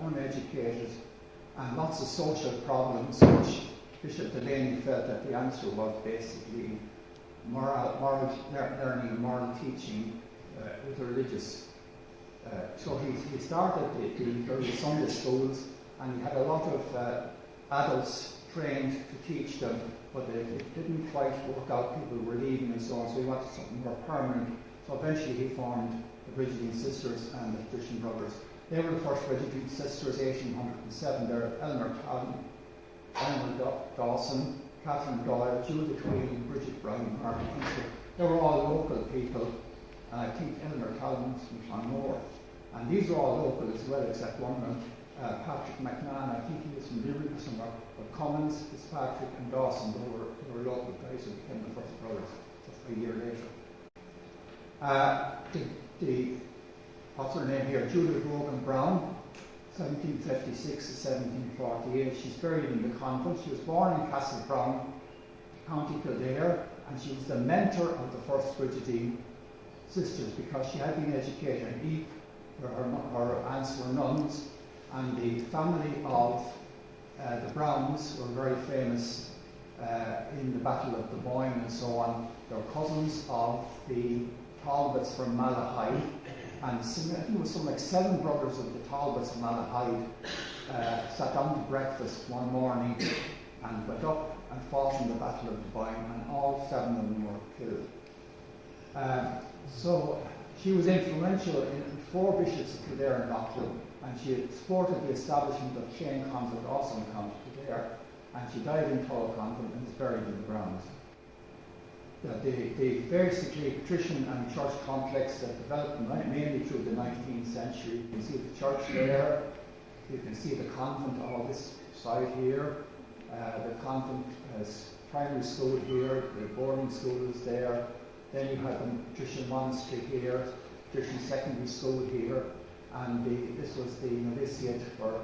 uneducated, and lots of social problems, which Bishop Delany felt that the answer was basically learning and moral teaching with religious. So he started the Sunday schools, and he had a lot of adults trained to teach them, but it didn't quite work out. People were leaving and so on, so he wanted something more permanent. So eventually he formed the Brigidine Sisters and the Patrician Brothers. They were the first Brigidine Sisters, 1807. They're Elmer Dawson, Catherine Doyle, Judith Whelan, Bridget Brown, Margaret Easter. They were all local people, and I think Elmer Talon from Clonmore. And these are all local as well, except one of them, Patrick McMahon. I think he was from Limerick somewhere, but Cummins, Fitzpatrick and Dawson, they were local guys who became the first brothers just a year later. What's her name here? Judith Rogan Brown, 1756 to 1748. She's buried in the convent. She was born in Castlebrown, County Kildare, and she was the mentor of the first Brigidine Sisters because she had been educated in Ypres. Her aunts were nuns, and the family of the Browns were very famous in the Battle of the Boyne and so on. They were cousins of the Talbots from Malahide, and I think it was something like 7 brothers of the Talbots from Malahide sat down to breakfast one morning and went up and fought in the Battle of the Boyne, and all 7 of them were killed. So she was influential in 4 bishops of Kildare and Loughlin, and she supported the establishment of Shane Convent also in County Kildare, and she died in Tullow Convent and is buried in the grounds. The basically Patrician and church complex that developed mainly through the 19th century. You can see the church there, you can see the convent on this side here, the convent has primary school here, the boarding school is there, then you have the Patrician monastery here, Patrician secondary school here, and this was the novitiate for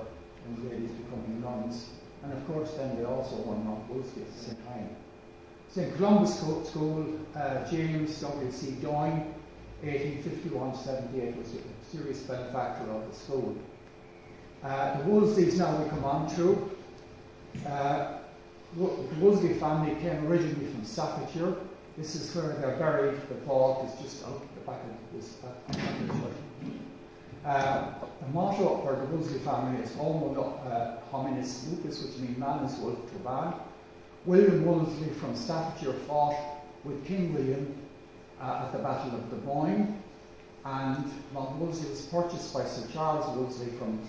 young ladies becoming nuns, and of course then they also won Mount Wolseley at the same time. St. Columba's School, James W.C. Doyne, 1851-78, was a serious benefactor of the school. The Wolsleys now we come on to. The Wolseley family came originally from Staffordshire. This is where they're buried. The vault is just out the back of this the motto for the Wolseley family is Homo hominis lupus, which means man is wolf to man. William Wolseley from Staffordshire fought with King William at the Battle of the Boyne, and Mount Wolseley was purchased by Sir Charles Wolseley from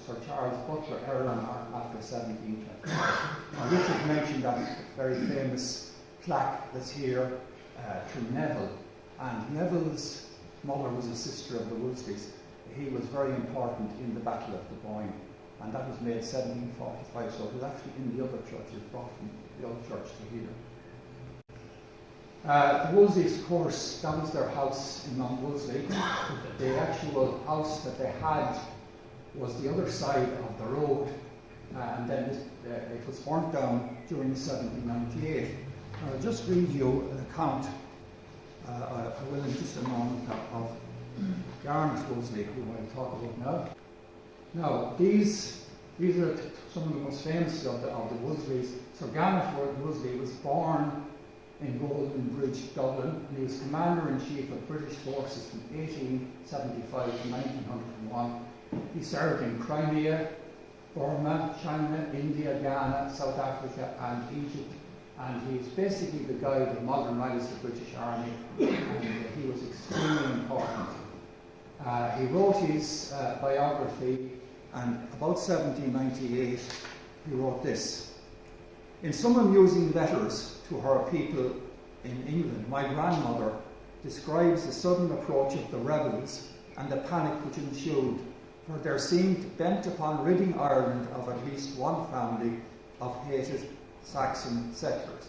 Sir Charles Butler, Ireland, after 1725. Richard mentioned that very famous plaque that's here to Neville, and Neville's mother was a sister of the Wolsleys. He was very important in the Battle of the Boyne, and that was made 1745, so it was actually in the other church. It was brought from the other church to here. The Wolsleys, of course, that was their house in Mount Wolseley. The actual house that they had was the other side of the road and then it was burnt down during 1798. I'll just read you an account, I will in just a moment, of Garnet Wolseley, who I'll talk about now. Now, these are some of the most famous of the Wolseleys. Sir Garnet Wolseley was born in Golden Bridge, Dublin, and he was Commander-in-Chief of British forces from 1875 to 1901. He served in Crimea, Burma, China, India, Ghana, South Africa, and Egypt. And he's basically the guy that modernised the British Army, and he was extremely important. He wrote his biography, and about 1798 he wrote this. In some amusing letters to her people in England, my grandmother describes the sudden approach of the rebels and the panic which ensued, for there seemed bent upon ridding Ireland of at least one family of hated Saxon settlers.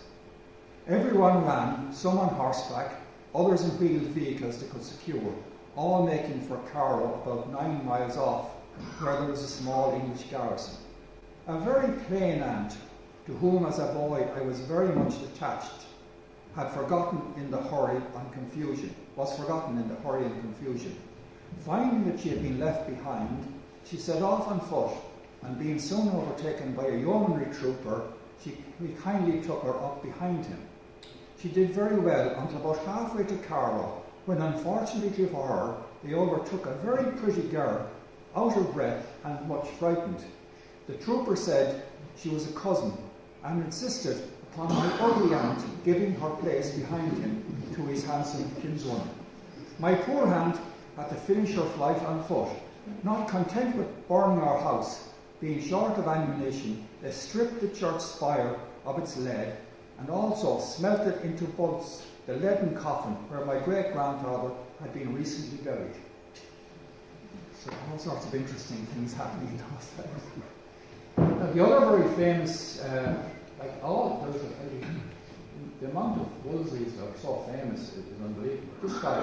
Everyone ran, some on horseback, others in wheeled vehicles they could secure, all making for Carlow, about 9 miles off, where there was a small English garrison. A very plain aunt, to whom as a boy I was very much attached, was forgotten in the hurry and confusion. Finding that she had been left behind, she set off on foot, and being soon overtaken by a yeomanry trooper, we kindly took her up behind him. She did very well until about halfway to Carlow, when unfortunately for her, they overtook a very pretty girl, out of breath and much frightened. The trooper said she was a cousin, and insisted upon my ugly aunt giving her place behind him to his handsome kinswoman. My poor aunt had to finish her flight on foot. Not content with burning our house, being short of ammunition, they stripped the church spire of its lead, and also smelted into bolts the leaden coffin where my great-grandfather had been recently buried. So all sorts of interesting things happening in those times. Now, the other very famous, the amount of Wolseleys that are so famous is unbelievable. This guy,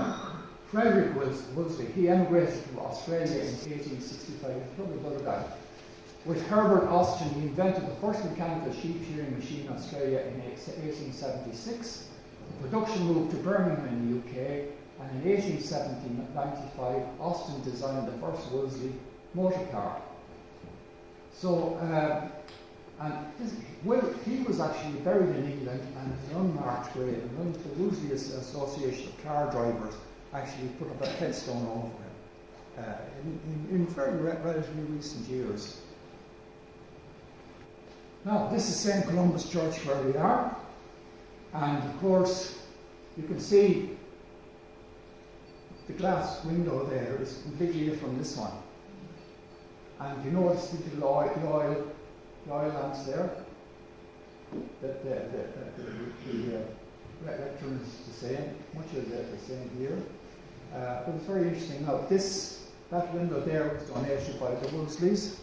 Frederick Wolseley, he emigrated to Australia in 1865. He's probably another guy. With Herbert Austin, he invented the first mechanical sheep shearing machine in Australia in 1876. The production moved to Birmingham in the UK, and in 1895, Austin designed the first Wolseley motor car. So, he was actually buried in England, and it's an unmarked grave. And the Wolseley Association of Car Drivers actually put up a headstone over him in very relatively recent years. Now, this is St. Columba's Church where we are, and of course, you can see the glass window there is completely different from this one. And you notice the oil lamps there, that the lectern is the same, much of the same here. But it's very interesting. Now, that window there was donated by the Wolseleys.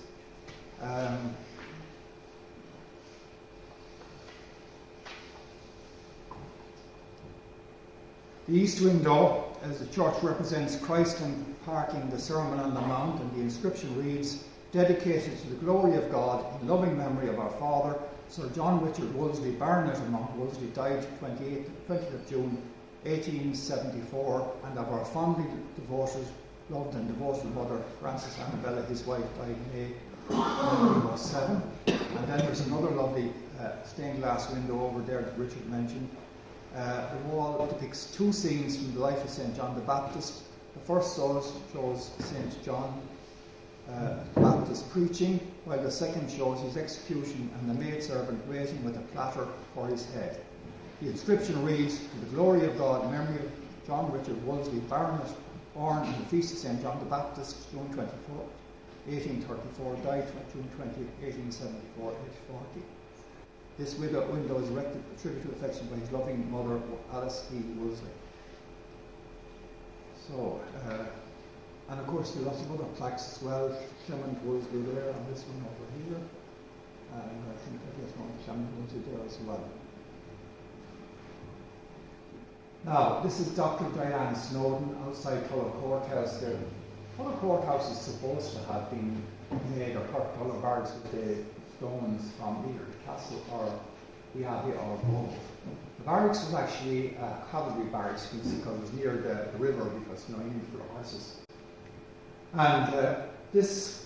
The east window, as the church, represents Christ imparting the Sermon on the Mount, and the inscription reads, dedicated to the glory of God, in loving memory of our father, Sir John Richard Wolseley, Baronet of Mount Wolseley, died 20th of June 1874, and of our fondly devoted, loved and devoted mother, Frances Annabella, his wife, died in May 1907. And then there's another lovely stained glass window over there that Richard mentioned. The wall depicts two scenes from the life of St. John the Baptist. The first shows St. John the Baptist preaching, while the second shows his execution and the maidservant waiting with a platter for his head. The inscription reads, to the glory of God, in memory of John Richard Wolseley, Baronet, born on the feast of St. John the Baptist, June 24, 1834, died June 20, 1874, age 40. This window is erected a tribute to affection by his loving mother, Alice E. Wolseley. So, and of course there are lots of other plaques as well. Clement Wolseley there, and this one over here. And I think there's one Clement Wolseley there as well. Now, this is Dr. Diane Snowden outside Tullow Courthouse there. Tullow Courthouse is supposed to have been made, or Tullow Barracks with the stones from either the castle or the abbey or both. The barracks was actually a cavalry barracks because it was near the river, because no need for the horses. And this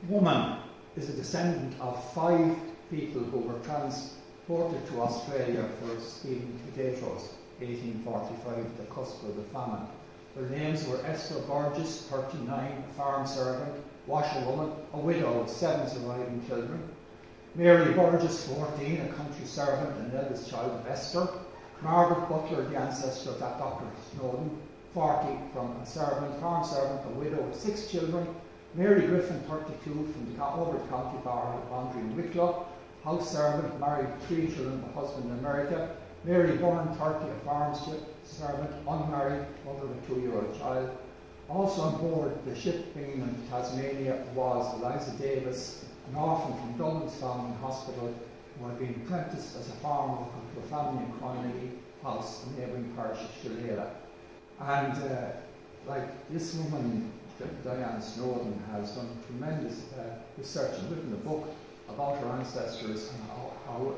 woman is a descendant of 5 people who were transported to Australia for stealing potatoes, 1845, the cusp of the famine. Their names were Esther Burgess, 39, a farm servant, washerwoman, a widow with 7 surviving children. Mary Burgess, 14, a country servant and eldest child of Esther. Margaret Butler, the ancestor of that Dr. Snowden, 40, from a servant, farm servant, a widow with 6 children. Mary Griffin, 32, from the Over County boundary in Wicklow, house servant, married 3 children, a husband in America. Mary Byrne, 30, a farm servant, unmarried, mother of a 2-year-old child. Also on board the ship bringing them to Tasmania was Eliza Davis, an orphan from Dublin's Famine Hospital, who had been apprenticed as a farm worker to a family in Cronley House, a neighbouring parish of Shillelagh. And like this woman, Diana Snowden, has done tremendous research and written a book about her ancestors and how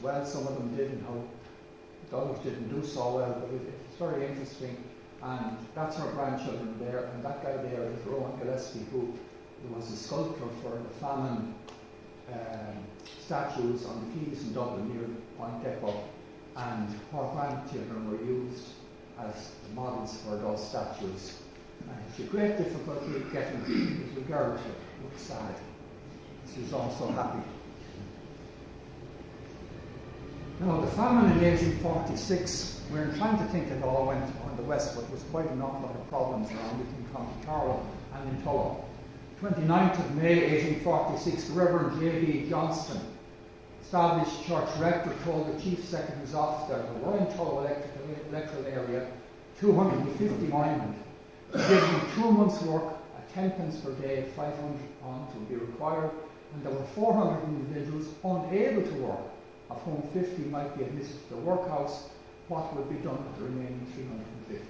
well some of them did and how others didn't do so well, but it's very interesting. And that's her grandchildren there, and that guy there is Rowan Gillespie, who was a sculptor for the Famine statues on the quays in Dublin near Point Depot, and her grandchildren were used as models for those statues. And it's a great difficulty getting the little girl to look sad. She's also happy. Now, the famine in 1846, we're inclined to think it all went on the west, but there was quite an awful lot of problems around it in County Carlow and in Tullow. 29th of May 1846, the Reverend J.B. Johnston, established church rector, told the chief secretary's office that the Royal Tullow electoral area, 250 minemen, to give them 2 months' work at 10 pence per day, £500 would be required, and there were 400 individuals unable to work, of whom 50 might be admitted to the workhouse. What would be done with the remaining 350?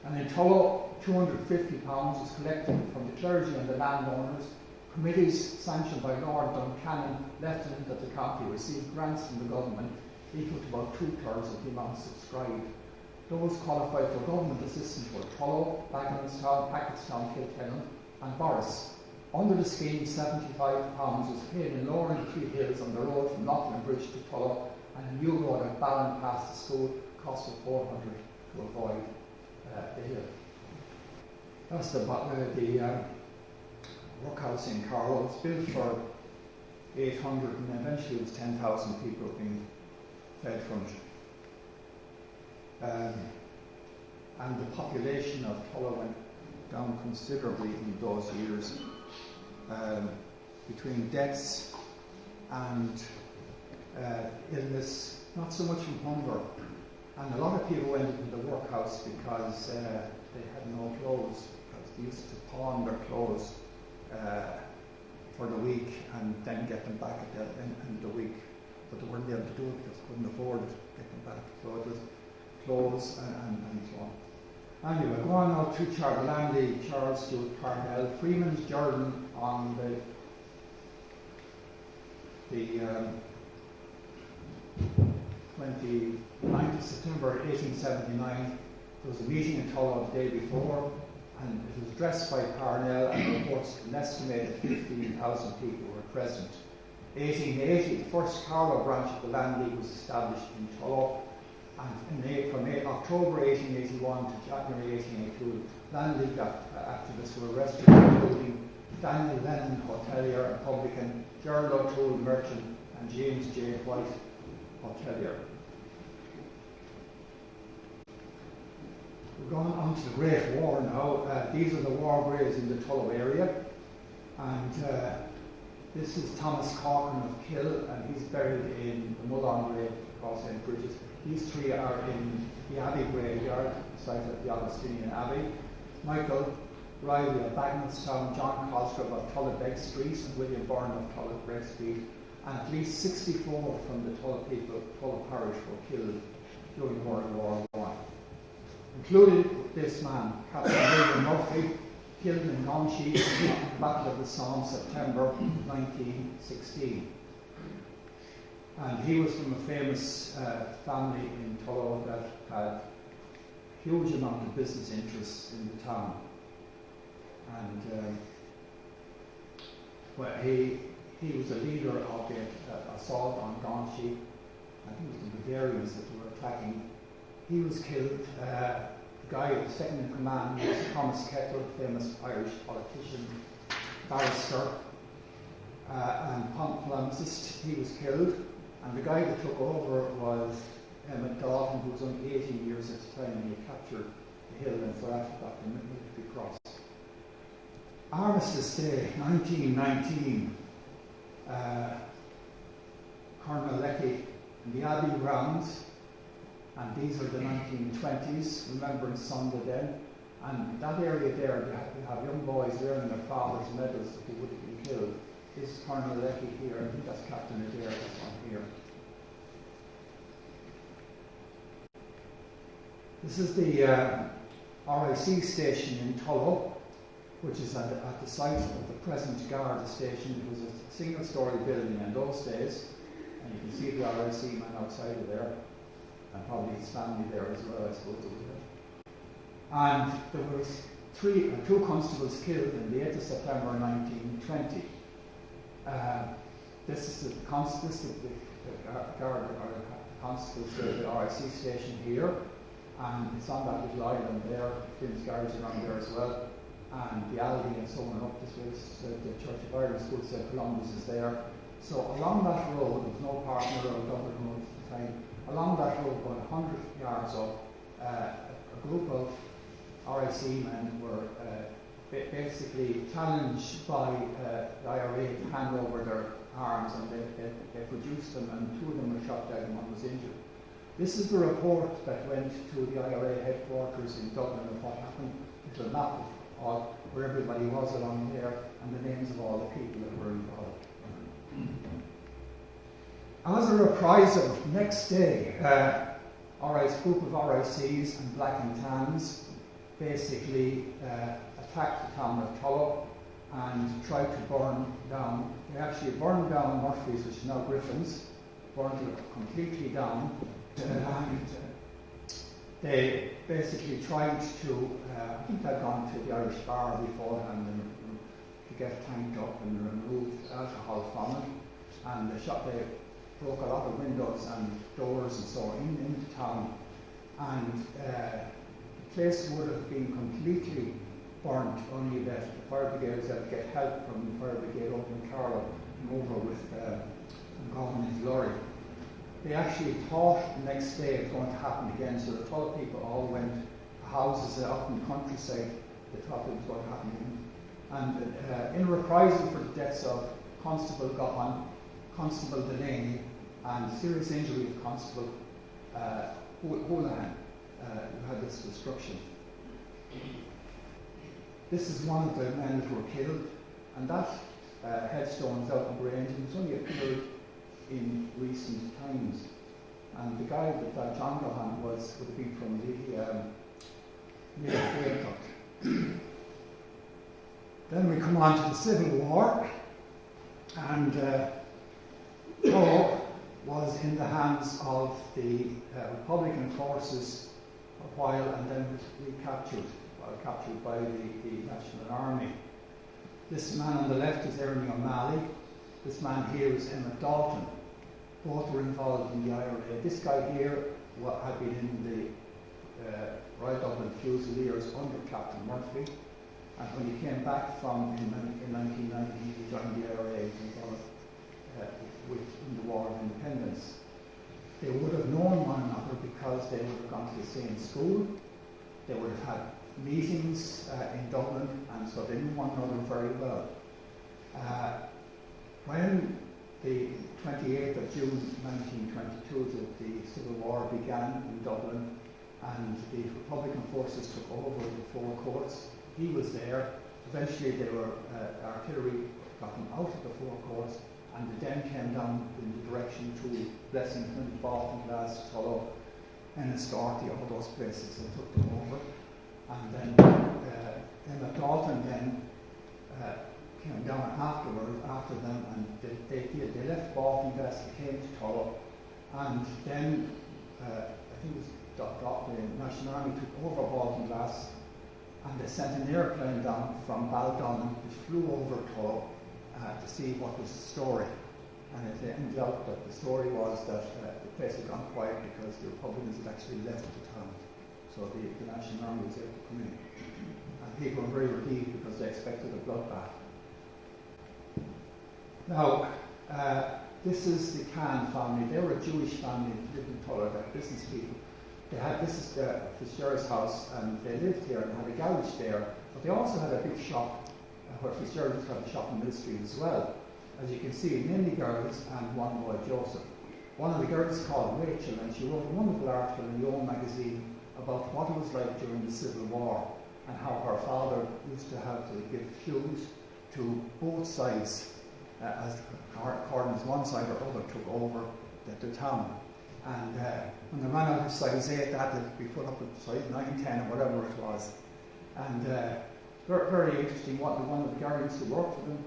And in Tullow, £250 was collected from the clergy and the landowners. Committees sanctioned by Lord Duncannon, Lieutenant of the county, received grants from the government equal to about 2/3 of the amount subscribed. Those qualified for government assistance were Tullow, Bagenalstown, Packetstown, Kilkenny and Boris. Under the scheme, £75 was paid in lowering the 3 hills on the road from Loughlin Bridge to Tullow, and a new road at Ballon past the school cost of £400 to avoid the hill. That's the workhouse in Carlow. It's built for 800 and eventually it was 10,000 people being fed from it. And the population of Tullow went down considerably in those years. Between deaths and illness, not so much from hunger. And a lot of people went into the workhouse because they had no clothes, because they used to pawn their clothes for the week and then get them back at the end of the week. But they weren't able to do it because they couldn't afford to get them back. So it was clothes and so on. Anyway, going on to Delany, Charles Stewart Parnell, Freeman's Journal on the 29th of September 1879. There was a meeting in Tullow the day before, and it was addressed by Parnell, and reports an estimated 15,000 people were present. 1880, the first Carlow branch of the Land League was established in Tullow. And from October 1881 to January 1882, Land League activists were arrested, including Daniel Lennon, hotelier and publican, Gerald O'Toole, merchant, and James J. White, hotelier. We're going on to the Great War now. These are the war graves in the Tullow area. And this is Thomas Corcoran of Kill, and he's buried in the Mullon grave across St. Bridget. These 3 are in the Abbey graveyard, beside the Augustinian Abbey. Michael Riley of Bagenalstown, John Cosgrove of Tullabeg Street, and William Byrne of Tullabeg Street. And at least 64 from the Tullow people of Tullow Parish were killed during World War I. Including this man, Captain William Murphy, killed in Gaunchy in the Battle of the Somme, September 1916. And he was from a famous family in Tullow that had a huge amount of business interests in the town. And well, he was a leader of the assault on Gaunchy. I think it was the Bavarians that were attacking. He was killed. The guy, the second in command, was Thomas Kettle, famous Irish politician, barrister, and pharmacist. He was killed. And the guy that took over was Emmett Dalton, who was only 18 years at the time when he captured the hill and got the military cross. Armistice Day, 1919. Colonel Leckie and the Abbey grounds, and these are the 1920s, Remembrance Sunday then. And that area there, you have young boys wearing their father's medals who would have been killed. This is Colonel Leckie here, I think that's Captain Adair, this one here. This is the RIC station in Tullow, which is at the site of the present Garda station. It was a single-storey building in those days, and you can see the RIC man outside of there, and probably his family there as well, I suppose. And there was two constables killed on the 8th of September 1920. This is the Garda or the constables to the RIC station here, and it's on that little island there. Finn's garage around there as well. And the Aldi and so on up this way, the Church of Ireland School, St. Columbus is there. So along that road, there was no partner or Dublin road at the time, along that road about 100 yards up, a group of RIC men were basically challenged by the IRA to hand over their arms, and they produced them, and two of them were shot dead and one was injured. This is the report that went to the IRA headquarters in Dublin of what happened. There's a map of where everybody was along there and the names of all the people that were involved. As a reprisal, next day, group of RICs and Black and Tans basically attacked the town of Tullow and tried to burn down. They actually burned down Murphy's, which is now Griffin's, burned it completely down. And they basically tried to, I think they'd gone to the Irish bar beforehand and to get tanked up and removed alcohol from it. And they broke a lot of windows and doors and so on into town. And the place would have been completely burnt, only that the fire brigade was able to get help from the fire brigade over in Carlow and over with Govan's lorry. They actually thought the next day it was going to happen again, so the Tullow people all went to houses out in the countryside. They thought it was going to happen again. And in reprisal for the deaths of Constable Govan, Constable Delany, and serious injury of Constable Houlihan, who had this destruction. This is one of the men that were killed, and that headstone is out in Grange, and it's only appeared in recent times. And the guy that John Gohan would have been from the Gaeltacht. Then we come on to the Civil War, and Tullow was in the hands of the Republican forces for a while, and then was captured by the National Army. This man on the left is Ernie O'Malley. This man here is Emmett Dalton. Both were involved in the IRA. This guy here had been in the Royal Dublin Fusiliers under Captain Murphy. And when he came back in 1990, he joined the IRA and involved in the War of Independence. They would have known one another because they would have gone to the same school. They would have had meetings in Dublin, and so they knew one another very well. When the 28th of June 1922, the Civil War began in Dublin, and the Republican forces took over the four courts, he was there. Eventually, artillery got them out of the four courts, and the Den came down in the direction to Blessington, Boston, Glass, Tullow, Enniscorthy, all those places. They took them over, and then then Dalton then came down after them, and they left Baltinglass, they came to Tullow, and then I think it was the National Army took over Baltinglass, and they sent an airplane down from Baldon, which flew over Tullow to see what was the story. And it ended up that the story was that the place had gone quiet because the Republicans had actually left the town. So the National Army was able to come in. And people were very relieved because they expected a bloodbath. Now, this is the Khan family. They were a Jewish family who lived in Tullow, they're business people. This is Fitzgerald's house, and they lived here and had a garage there. But they also had a big shop where Fitzgerald had a shop in Mill Street as well. As you can see, mainly girls and one boy, Joseph. One of the girls is called Rachel, and she wrote a wonderful article in the Own magazine about what it was like during the Civil War and how her father used to have to give cues to both sides as according as one side or other took over the town. And when they ran out of size 8, that had to be put up at size 9, 10 or whatever it was. And very, very interesting. One of the girls who worked for them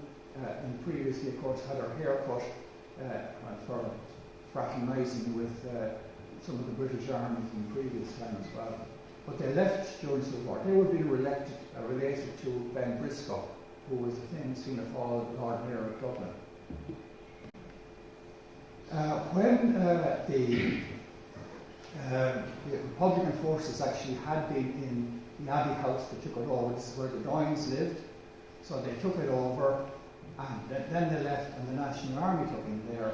and previously, of course, had her hair cut for fraternising with some of the British armies in previous time as well. But they left during the war. They would be related to Ben Briscoe, who was a famous Fianna Fáil Lord Mayor of Dublin. When the Republican forces actually had been in the Abbey House, they took it over. This is where the Doynes lived. So they took it over, and then they left, and the National Army took in there.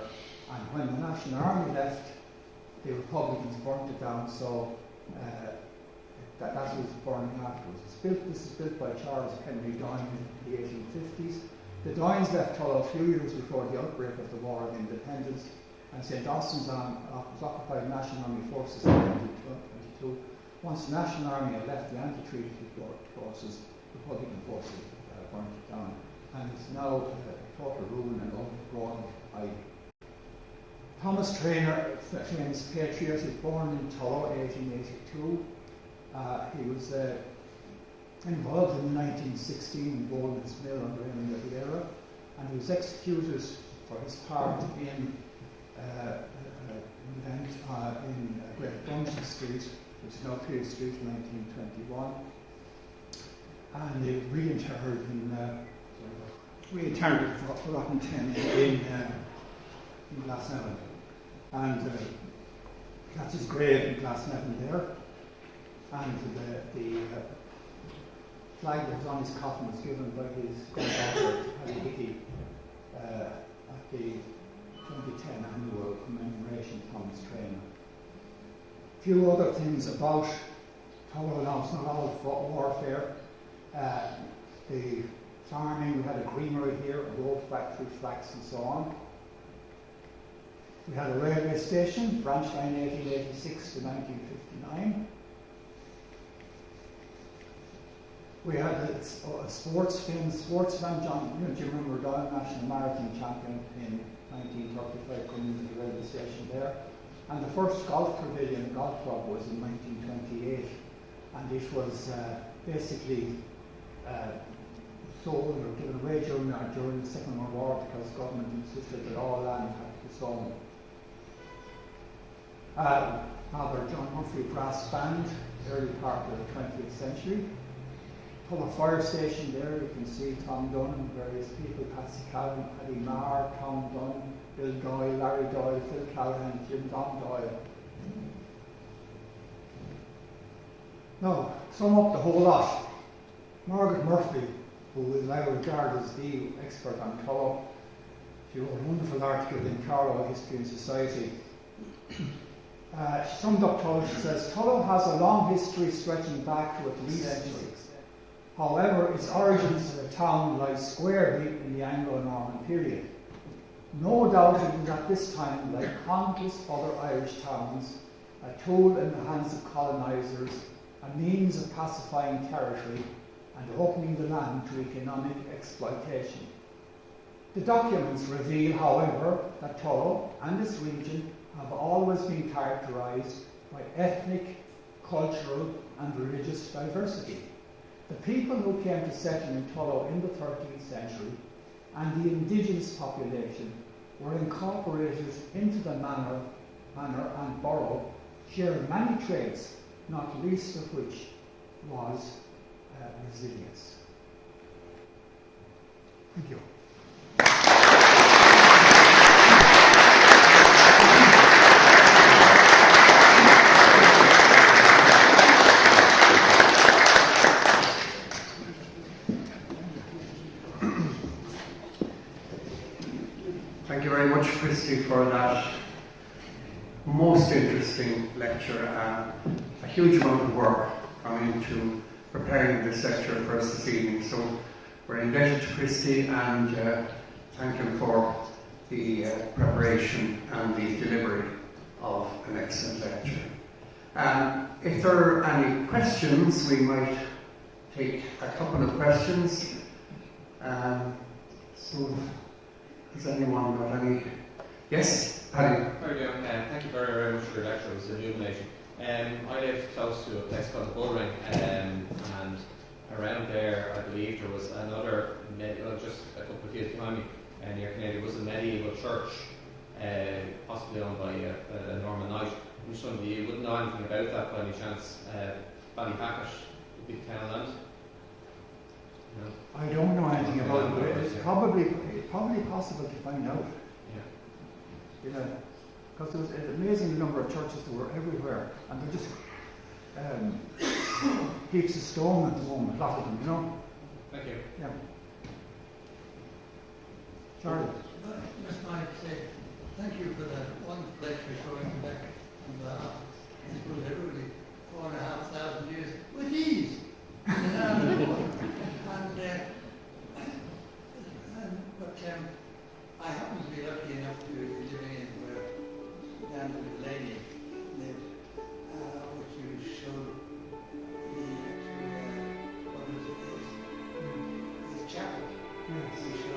And when the National Army left, the Republicans burnt it down. So that was burning afterwards. This is built by Charles Henry Doyne in the 1850s. The Doynes left Tullow a few years before the outbreak of the War of Independence, and St. Austin's was occupied by National Army forces in 1922. Once the National Army had left the anti-treaty forces, the Republican forces burnt it down. And it's now total ruin and overgrown by Thomas Traynor, famous patriot, was born in Tullow in 1882. He was involved in the 1916 Goldman's Mill under Henry Riviera, and he was executed for his part in an event in Great Bunchen Street, which is now Pearse Street, in 1921. And they reinterred for Rotten 10 in Glasnevin. And that's his grave in Glasnevin there. And the flag that was on his coffin was given by his granddaughter, Paddy Hickey, at the 2010 annual commemoration of Thomas Traynor. A few other things about Tullow. Now, it's not all warfare. The farming, we had a creamery here, a rope factory, flax and so on. We had a railway station, branch line 1886 to 1959. We had a famous sportsman, do you remember Doyle, national marathon champion in 1935, coming into the railway station there. And the first golf pavilion, golf club, was in 1928. And it was basically sold or given away during the Second World War because government insisted that all land had to be sold. Father John Murphy Brass Band, early part of the 20th century. Tullow Fire Station there, you can see Tom Dunn and various people, Patsy Callan, Paddy Marr, Tom Dunn, Bill Doyle, Larry Doyle, Phil Callahan, Jim Don Doyle. Now, sum up the whole lot. Margaret Murphy, who is now regarded as the expert on Tullow, she wrote a wonderful article in Carlow, History and Society. She summed up Tullow, she says, Tullow has a long history stretching back to at least centuries. However, its origins as a town lie squarely in the Anglo-Norman period. No doubt it was at this time, like countless other Irish towns, a tool in the hands of colonisers, a means of pacifying territory and opening the land to economic exploitation. The documents reveal, however, that Tullow and its region have always been characterised by ethnic, cultural and religious diversity. The people who came to settle in Tullow in the 13th century and the indigenous population were incorporated into the manor and borough, sharing many traits, not least of which was resilience. Thank you. Thank you very much, Christy, for that most interesting lecture. A huge amount of work gone into preparing this lecture for us this evening. So we're indebted to Christy and thank him for the preparation and the delivery of an excellent lecture. If there are any questions, we might take a couple of questions. So, has anyone got any? Yes, Paddy. Very good. Thank you very, very much for your lecture. It was illuminating. I live close to a place called Bullring, and around there, I believe there was another, just a couple of years behind me, near Canadian, was a medieval church, possibly owned by a Norman knight. I'm just wondering, you wouldn't know anything about that by any chance? Ballypacket would be the Penal land? No? I don't know anything about it, but it's probably possible to find out. Yeah. Because there was an amazing number of churches that were everywhere, and they're just heaps of stone at the moment, a lot of them, you know. Thank you. Yeah. Charlie. Just might say thank you for that wonderful lecture showing back on the it was literally 4,500 years with ease. But I happen to be lucky enough to be living in where down to Delany lived, which you showed the actual, what was it, his chapel. Yes. You showed